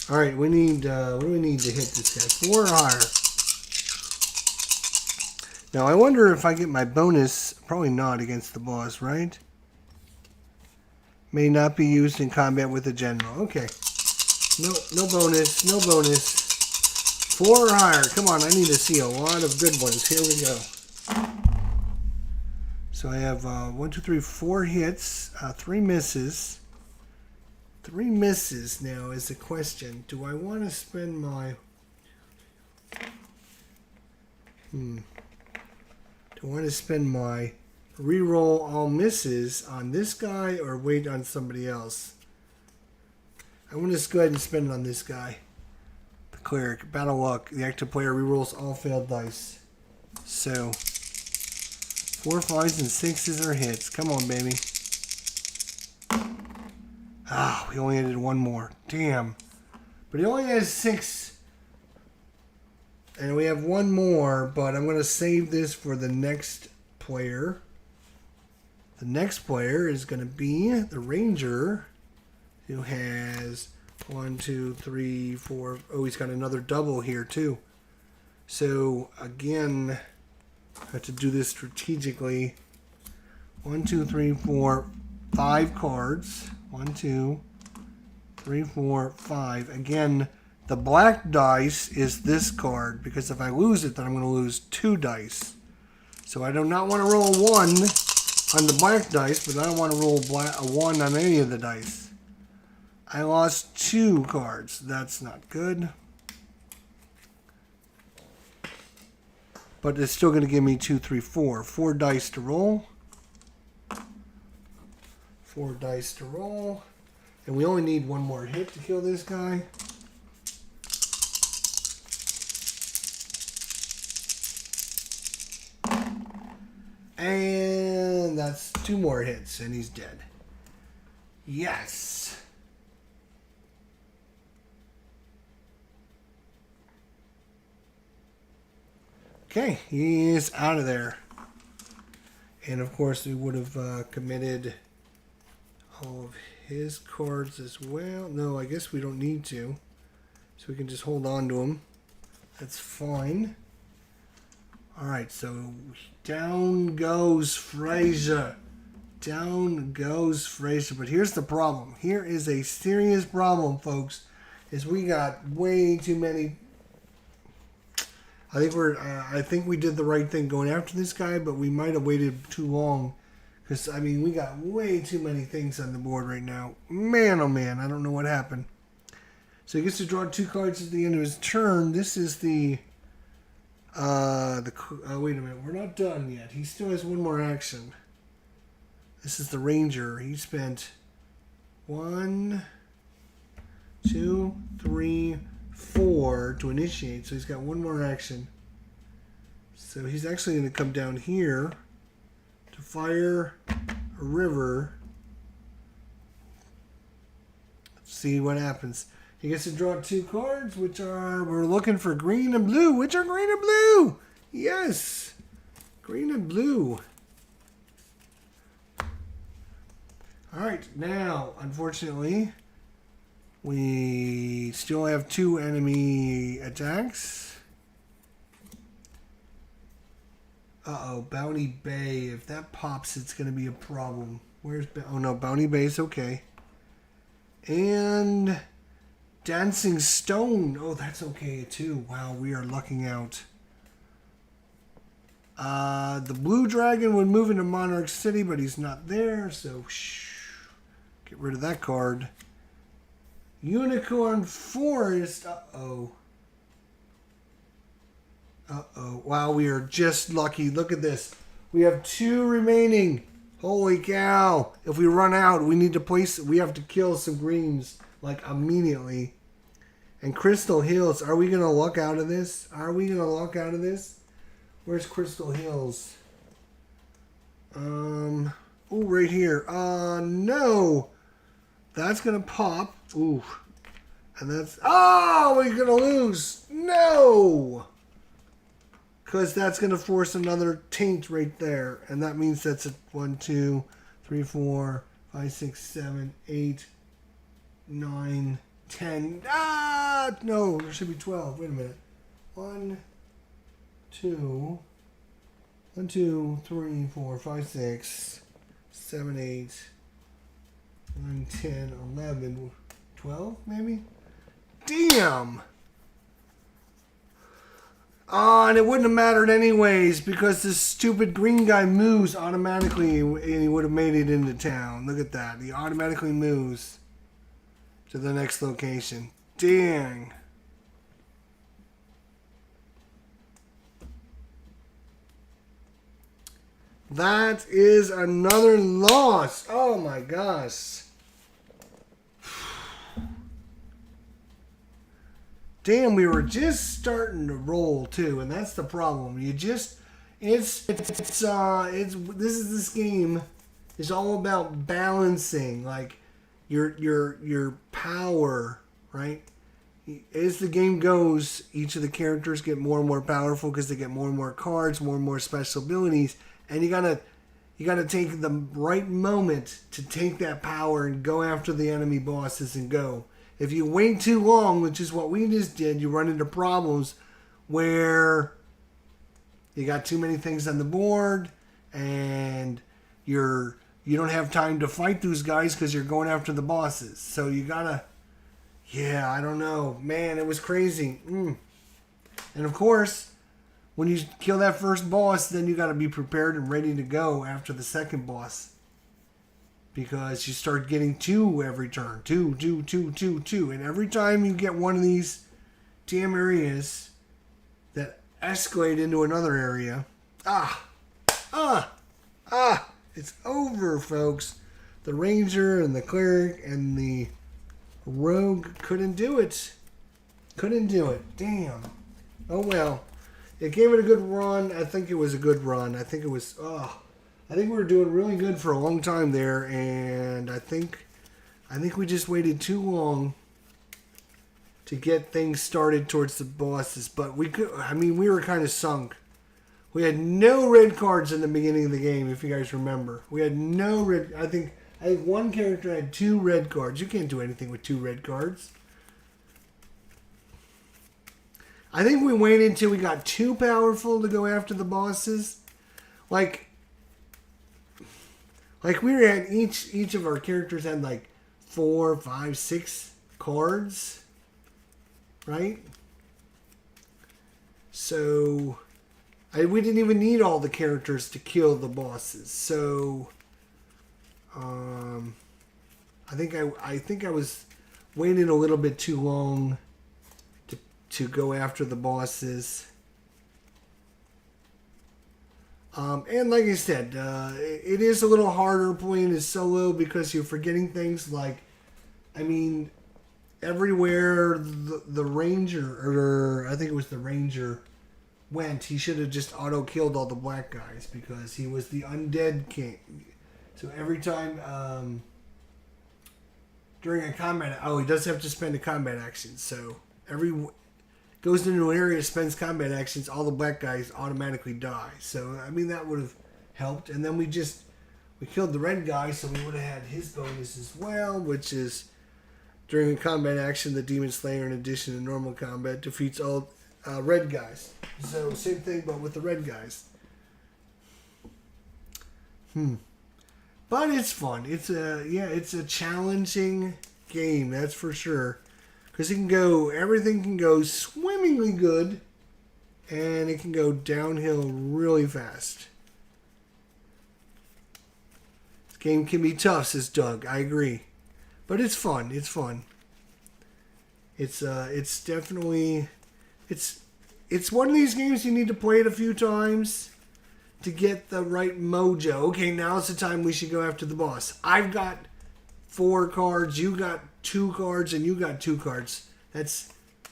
All right, we need, what do we need to hit this guy? 4 or higher. Now, I wonder if I get my bonus. Probably not against the boss, right? May not be used in combat with the general. Okay. No bonus. No bonus. 4 or higher. Come on, I need to see a lot of good ones. Here we go. So I have 1, 2, 3, 4 hits, 3 misses. 3 misses now is the question. Do I want to spend my... Do I want to spend my reroll all misses on this guy or wait on somebody else? I want to just go ahead and spend it on this guy. The Cleric. Battle Luck. The active player rerolls all failed dice. So, 4, 5s, and 6s are hits. Come on, baby. Ah, we only added 1 more. Damn. But he only has 6. And we have 1 more, but I'm going to save this for the next player. The next player is going to be the Ranger, who has 1, 2, 3, 4. Oh, he's got another double here, too. So, again, I have to do this strategically. 1, 2, 3, 4, 5 cards. 1, 2, 3, 4, 5. Again, the black dice is this card, because if I lose it, then I'm going to lose 2 dice. So I do not want to roll 1 on the black dice, but I don't want to roll a 1 on any of the dice. I lost 2 cards. That's not good. But it's still going to give me 2, 3, 4. 4 dice to roll. 4 dice to roll. And we only need 1 more hit to kill this guy. And that's 2 more hits, and he's dead. Yes. Okay, he is out of there. And of course, we would have committed all of his cards as well. No, I guess we don't need to. So we can just hold on to him. That's fine. Alright, so down goes Fraser. Down goes Fraser. But here's the problem. Here is a serious problem, folks. Is we got way too many. I think we did the right thing going after this guy, but we might have waited too long. Because, I mean, we got way too many things on the board right now. Man, oh man, I don't know what happened. So he gets to draw 2 cards at the end of his turn. This is the wait a minute, we're not done yet. He still has 1 more action. This is the Ranger. He spent 1, 2, 3, 4 to initiate. So he's got 1 more action. So he's actually going to come down here to fire a river. Let's see what happens. He gets to draw 2 cards, which are, we're looking for green and blue. Which are green and blue? Yes. Green and blue. All right, now, unfortunately, we still have 2 enemy attacks. Uh-oh, Bounty Bay. If that pops, it's going to be a problem. Where's... Oh, no, Bounty Bay's okay. And... Dancing Stone. Oh, that's okay, too. Wow, we are lucking out. The Blue Dragon would move into Monarch City, but he's not there, so... Get rid of that card. Unicorn Forest. Uh-oh. Uh-oh. Wow, we are just lucky. Look at this. We have 2 remaining. Holy cow. If we run out, we need to place... We have to kill some greens, like, immediately. And Crystal Hills. Are we going to luck out of this? Are we going to luck out of this? Where's Crystal Hills? Oh, right here. No. That's going to pop. Ooh. And that's... Oh, we're going to lose. No! Because that's going to force another taint right there. And that means that's a 1, 2, 3, 4, 5, 6, 7, 8, 9, 10. Ah! No, there should be 12. Wait a minute. 1, 2, 3, 4, 5, 6, 7, 8, 9, 10, 11, 12 maybe? Damn! Oh, and it wouldn't have mattered anyways because this stupid green guy moves automatically and he would have made it into town. Look at that. He automatically moves to the next location. Dang. That is another loss. Oh my gosh. Damn, we were just starting to roll too, and that's the problem. You just, this game is all about balancing, like your power, right? As the game goes, each of the characters get more and more powerful because they get more and more cards, more and more special abilities, and you gotta take the right moment to take that power and go after the enemy bosses and go. If you wait too long, which is what we just did, you run into problems where you got too many things on the board and you don't have time to fight those guys because you're going after the bosses. So you gotta, yeah, I don't know. Man, it was crazy. And of course, when you kill that first boss, then you gotta be prepared and ready to go after the second boss. Because you start getting 2 every turn. 2. And every time you get one of these damn areas that escalate into another area, it's over, folks. The Ranger and the Cleric and the Rogue couldn't do it. Damn. Oh well. It gave it a good run. I think it was a good run. I think we were doing really good for a long time there, and I think we just waited too long to get things started towards the bosses. But we were kind of sunk. We had no red cards in the beginning of the game, if you guys remember. We had no red. I think one character had 2 red cards. You can't do anything with 2 red cards. I think we waited until we got too powerful to go after the bosses. Like we were at each of our characters had like 4, 5, 6 cards, right? So we didn't even need all the characters to kill the bosses. So I think I was waiting a little bit too long to go after the bosses. And like I said, it is a little harder playing as solo because you're forgetting things like, everywhere the Ranger, or I think it was the Ranger, went, he should have just auto-killed all the black guys because he was the undead king. So every time, during a combat, he does have to spend a combat action. So goes into an area, spends combat actions, all the black guys automatically die. So, that would have helped. And then we killed the red guy, so we would have had his bonus as well, which is during a combat action, the Demon Slayer, in addition to normal combat, defeats all red guys. So, same thing, but with the red guys. But it's fun. It's a challenging game, that's for sure. Because everything can go swimmingly good, and it can go downhill really fast. This game can be tough, says Doug. I agree. But it's fun. It's definitely, it's one of these games you need to play it a few times to get the right mojo. Okay, now's the time we should go after the boss. I've got 4 cards, you got 2 cards, and you got 2 cards. That's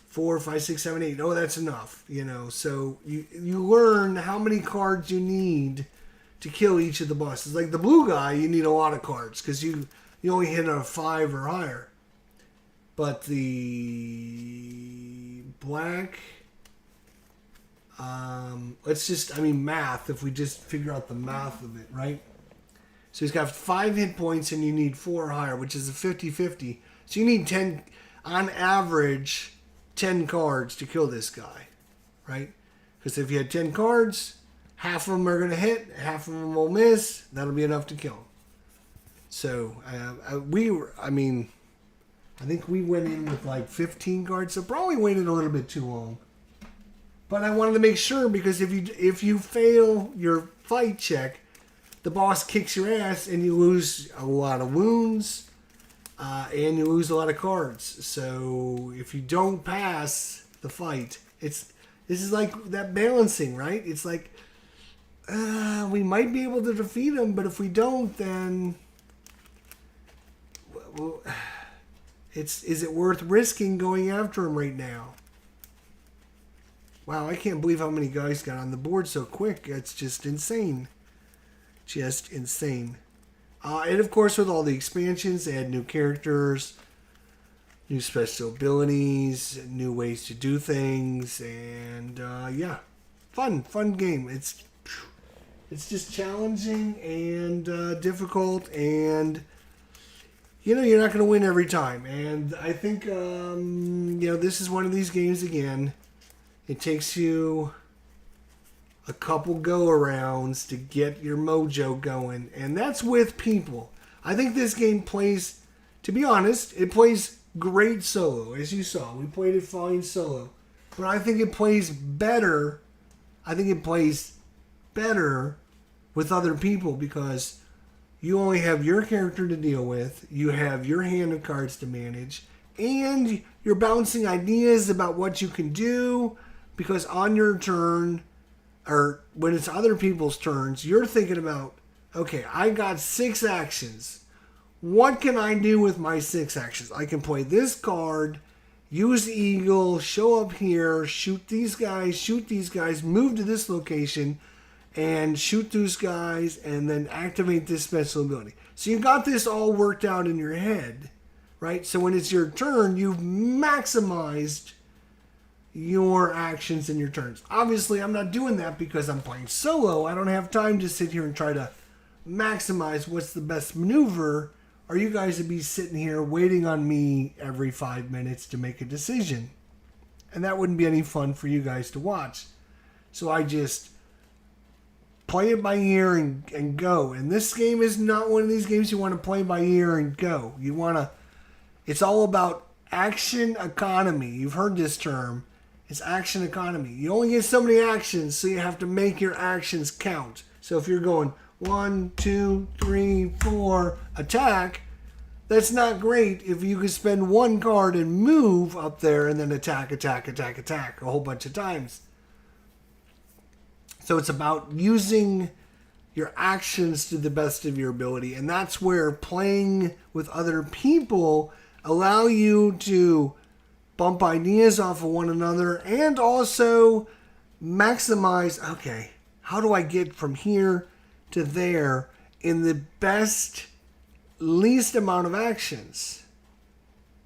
4, 5, 6, 7, 8. Oh, that's enough, So you learn how many cards you need to kill each of the bosses. Like the blue guy, you need a lot of cards because you only hit a 5 or higher. But the black, let's just, I mean, math, if we just figure out the math of it, right? So he's got 5 hit points and you need 4 or higher, which is a 50-50. So you need 10, on average, 10 cards to kill this guy, right? Because if you had 10 cards, half of them are going to hit, half of them will miss. That'll be enough to kill him. So I think we went in with like 15 cards, so probably waited a little bit too long. But I wanted to make sure, because if you fail your fight check, the boss kicks your ass and you lose a lot of wounds and you lose a lot of cards. So if you don't pass the fight, this is like that balancing, right? It's like we might be able to defeat him, but if we don't, then well, is it worth risking going after him right now? Wow, I can't believe how many guys got on the board so quick. It's just insane. Just insane. And of course, with all the expansions, they had new characters, new special abilities, new ways to do things, and yeah, fun game. It's just challenging and difficult, and you're not going to win every time. And I think this is one of these games again. It takes you a couple go-arounds to get your mojo going, and that's with people. I think this game plays, to be honest, it plays great solo, as you saw. We played it fine solo. But I think it plays better. I think it plays better with other people, because you only have your character to deal with, you have your hand of cards to manage, and you're bouncing ideas about what you can do, because on your turn, or when it's other people's turns, you're thinking about, okay, I got 6 actions. What can I do with my 6 actions? I can play this card, use the eagle, show up here, shoot these guys, move to this location, and shoot those guys, and then activate this special ability. So you got this all worked out in your head, right? So when it's your turn, you've maximized your actions and your turns. Obviously, I'm not doing that because I'm playing solo. I don't have time to sit here and try to maximize what's the best maneuver, or you guys would be sitting here waiting on me every 5 minutes to make a decision. And that wouldn't be any fun for you guys to watch. So I just play it by ear and go. And this game is not one of these games you want to play by ear and go. It's all about action economy. You've heard this term. It's action economy. You only get so many actions, so you have to make your actions count. So if you're going 1, 2, 3, 4, attack, that's not great if you could spend 1 card and move up there and then attack a whole bunch of times. So it's about using your actions to the best of your ability. And that's where playing with other people allow you to bump ideas off of one another and also maximize, okay, how do I get from here to there in the least amount of actions?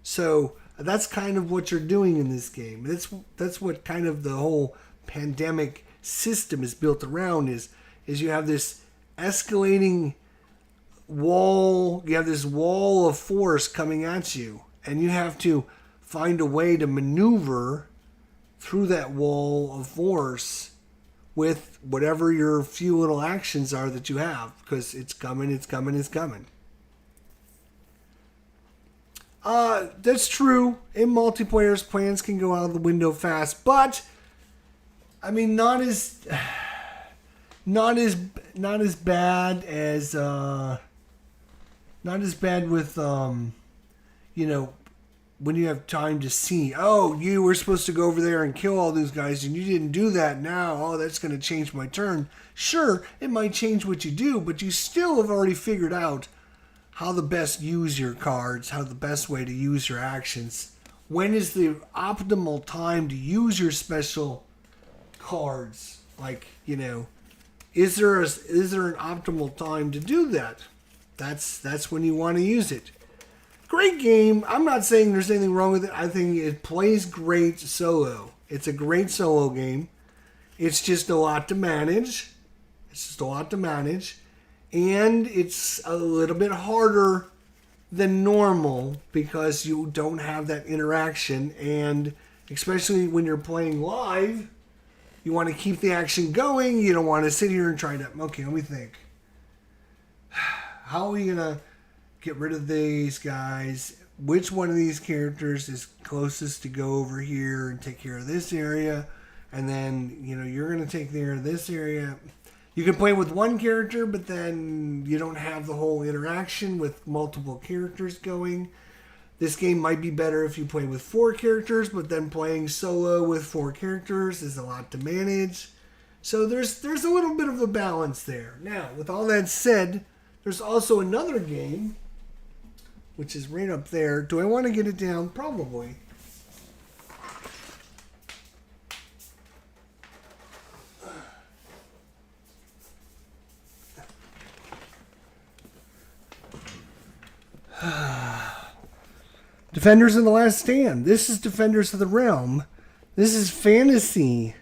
So that's kind of what you're doing in this game. That's what kind of the whole pandemic system is built around, is you have this escalating wall, you have this wall of force coming at you, and you have to find a way to maneuver through that wall of force with whatever your few little actions are that you have, because it's coming. That's true. In multiplayers, plans can go out of the window fast, but I mean, not as bad as with when you have time to see, oh, you were supposed to go over there and kill all those guys and you didn't do that now. Oh, that's going to change my turn. Sure, it might change what you do, but you still have already figured out how to best use your cards, how the best way to use your actions. When is the optimal time to use your special cards? Like, is there an optimal time to do that? That's when you want to use it. Great game. I'm not saying there's anything wrong with it. I think it plays great solo. It's a great solo game. It's just a lot to manage. And it's a little bit harder than normal because you don't have that interaction. And especially when you're playing live, you want to keep the action going. You don't want to sit here and try to... Okay, let me think. How are we going to get rid of these guys? Which one of these characters is closest to go over here and take care of this area? And then, you're going to take care of this area. You can play with one character, but then you don't have the whole interaction with multiple characters going. This game might be better if you play with 4 characters, but then playing solo with 4 characters is a lot to manage. So there's a little bit of a balance there. Now, with all that said, there's also another game, which is right up there. Do I want to get it down? Probably. Defenders of the Last Stand. This is Defenders of the Realm. This is fantasy.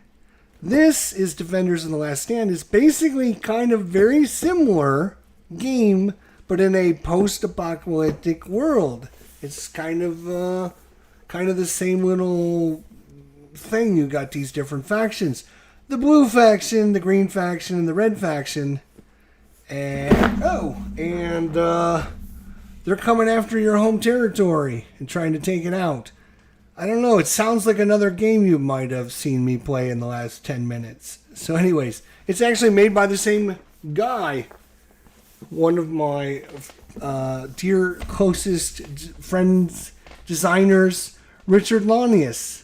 This is Defenders of the Last Stand. It's basically kind of very similar game, but in a post-apocalyptic world. It's kind of the same little thing. You got these different factions. The blue faction, the green faction, and the red faction. And they're coming after your home territory and trying to take it out. I don't know. It sounds like another game you might have seen me play in the last 10 minutes. So anyways, it's actually made by the same guy. One of my dear closest friends, designers, Richard Lanius.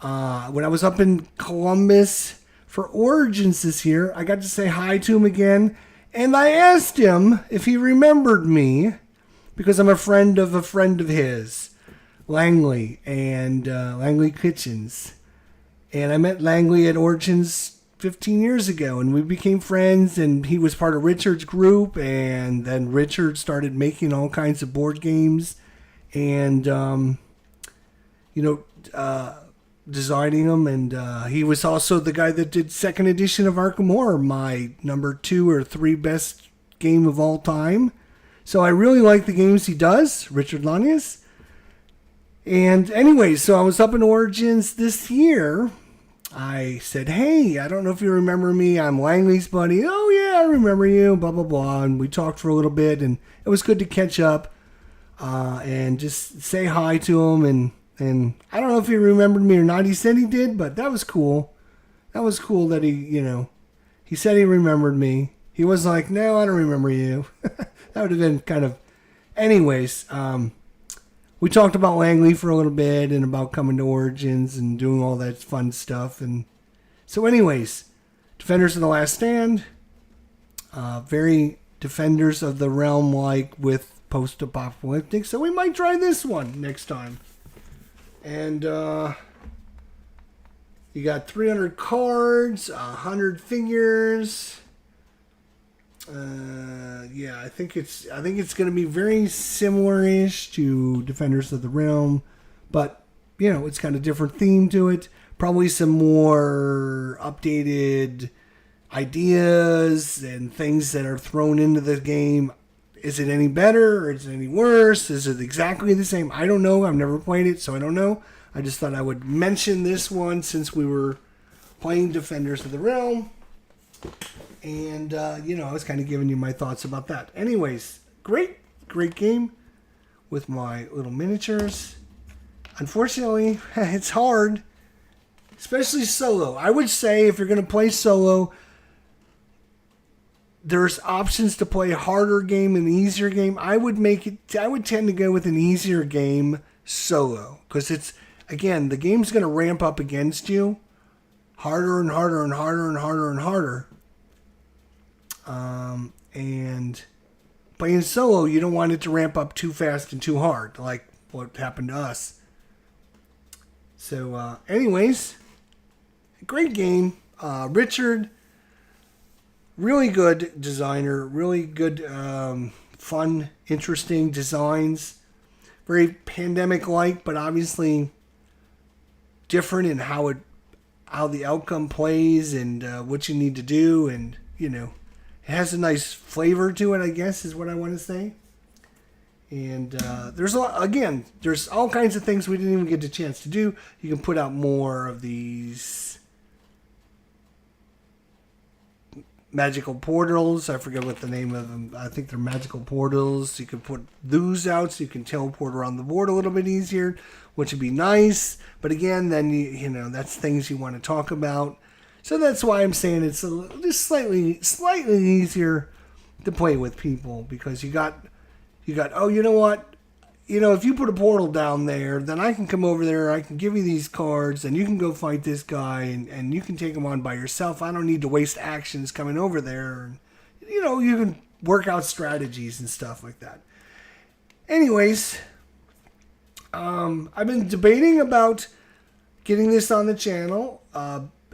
When I was up in Columbus for Origins this year, I got to say hi to him again. And I asked him if he remembered me, because I'm a friend of his, Langley, and Langley Kitchens. And I met Langley at Origins 15 years ago, and we became friends, and he was part of Richard's group, and then Richard started making all kinds of board games, and, designing them, and he was also the guy that did 2nd edition of Arkham Horror, my number 2 or 3 best game of all time. So I really like the games he does, Richard Lanius. And anyway, so I was up in Origins this year. I said, hey, I don't know if you remember me. I'm Langley's buddy. Oh, yeah, I remember you, blah, blah, blah. And we talked for a little bit, and it was good to catch up and just say hi to him. And I don't know if he remembered me or not. He said he did, but that was cool. That was cool that he said he remembered me. He was like, no, I don't remember you. That would have been kind of... Anyways, we talked about Langley for a little bit and about coming to Origins and doing all that fun stuff. And so anyways, Defenders of the Last Stand. Very Defenders of the Realm like with post-apocalyptic. So we might try this one next time. And you got 300 cards, 100 figures. I think it's going to be very similar-ish to Defenders of the Realm, but it's got a different theme to it. Probably some more updated ideas and things that are thrown into the game. Is it any better or is it any worse? Is it exactly the same? I don't know. I've never played it, so I don't know. I just thought I would mention this one since we were playing Defenders of the Realm. And, I was kind of giving you my thoughts about that. Anyways, great game with my little miniatures. Unfortunately, it's hard, especially solo. I would say if you're going to play solo, there's options to play a harder game and an easier game. I would tend to go with an easier game solo. Because it's, again, the game's going to ramp up against you. Harder and harder and harder and harder and harder. And playing solo, you don't want it to ramp up too fast and too hard, like what happened to us. So, anyways, great game. Richard, really good designer, really good, fun, interesting designs. very pandemic-like, but obviously different in how the outcome plays and what you need to do, and it has a nice flavor to it, I guess, is what I want to say. And there's there's all kinds of things we didn't even get a chance to do. You can put out more of these magical portals. I forget what the name of them. I think they're magical portals. You can put those out so you can teleport around the board a little bit easier, which would be nice. But again, then that's things you want to talk about. So that's why I'm saying it's just slightly easier to play with people, because you got oh, you know what? If you put a portal down there, then I can come over there, I can give you these cards, and you can go fight this guy, and you can take him on by yourself. I don't need to waste actions coming over there. And, you can work out strategies and stuff like that. Anyways, I've been debating about getting this on the channel,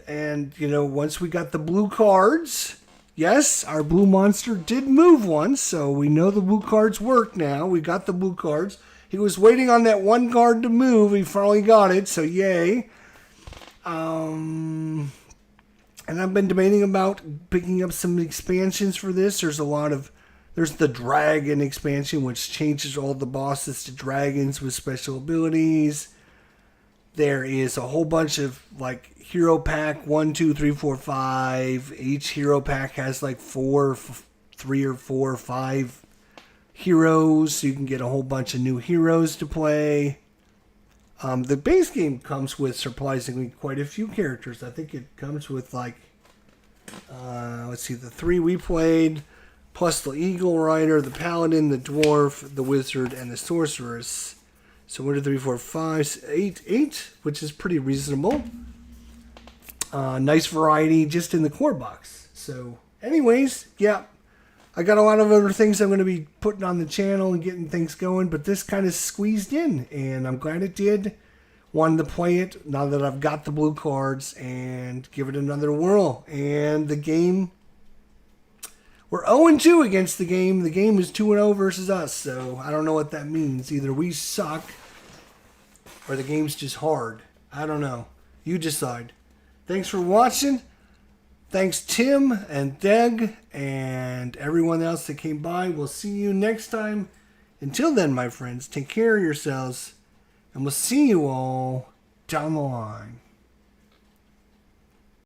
and, once we got the blue cards... Yes, our blue monster did move once, so we know the blue cards work now. We got the blue cards. He was waiting on that one card to move. He finally got it, so yay. And I've been debating about picking up some expansions for this. There's the dragon expansion, which changes all the bosses to dragons with special abilities. There is a whole bunch of hero pack 1, 2, 3, 4, 5. Each hero pack has 3 or 4 or 5 heroes, so you can get a whole bunch of new heroes to play. The base game comes with surprisingly quite a few characters. I think it comes with let's see, the 3 we played, plus the Eagle Rider, the Paladin, the Dwarf, the Wizard, and the Sorceress. So 1, 2, 3, 4, 5, 8, which is pretty reasonable. Nice variety just in the core box. So anyways, yeah, I got a lot of other things I'm going to be putting on the channel and getting things going, but this kind of squeezed in, and I'm glad it did. Wanted to play it now that I've got the blue cards and give it another whirl. And the game, we're 0-2 against the game. The game is 2-0 versus us, so I don't know what that means. Either we suck or the game's just hard. I don't know. You decide. Thanks for watching. Thanks Tim and Deg and everyone else that came by. We'll see you next time. Until then, my friends, take care of yourselves, and we'll see you all down the line.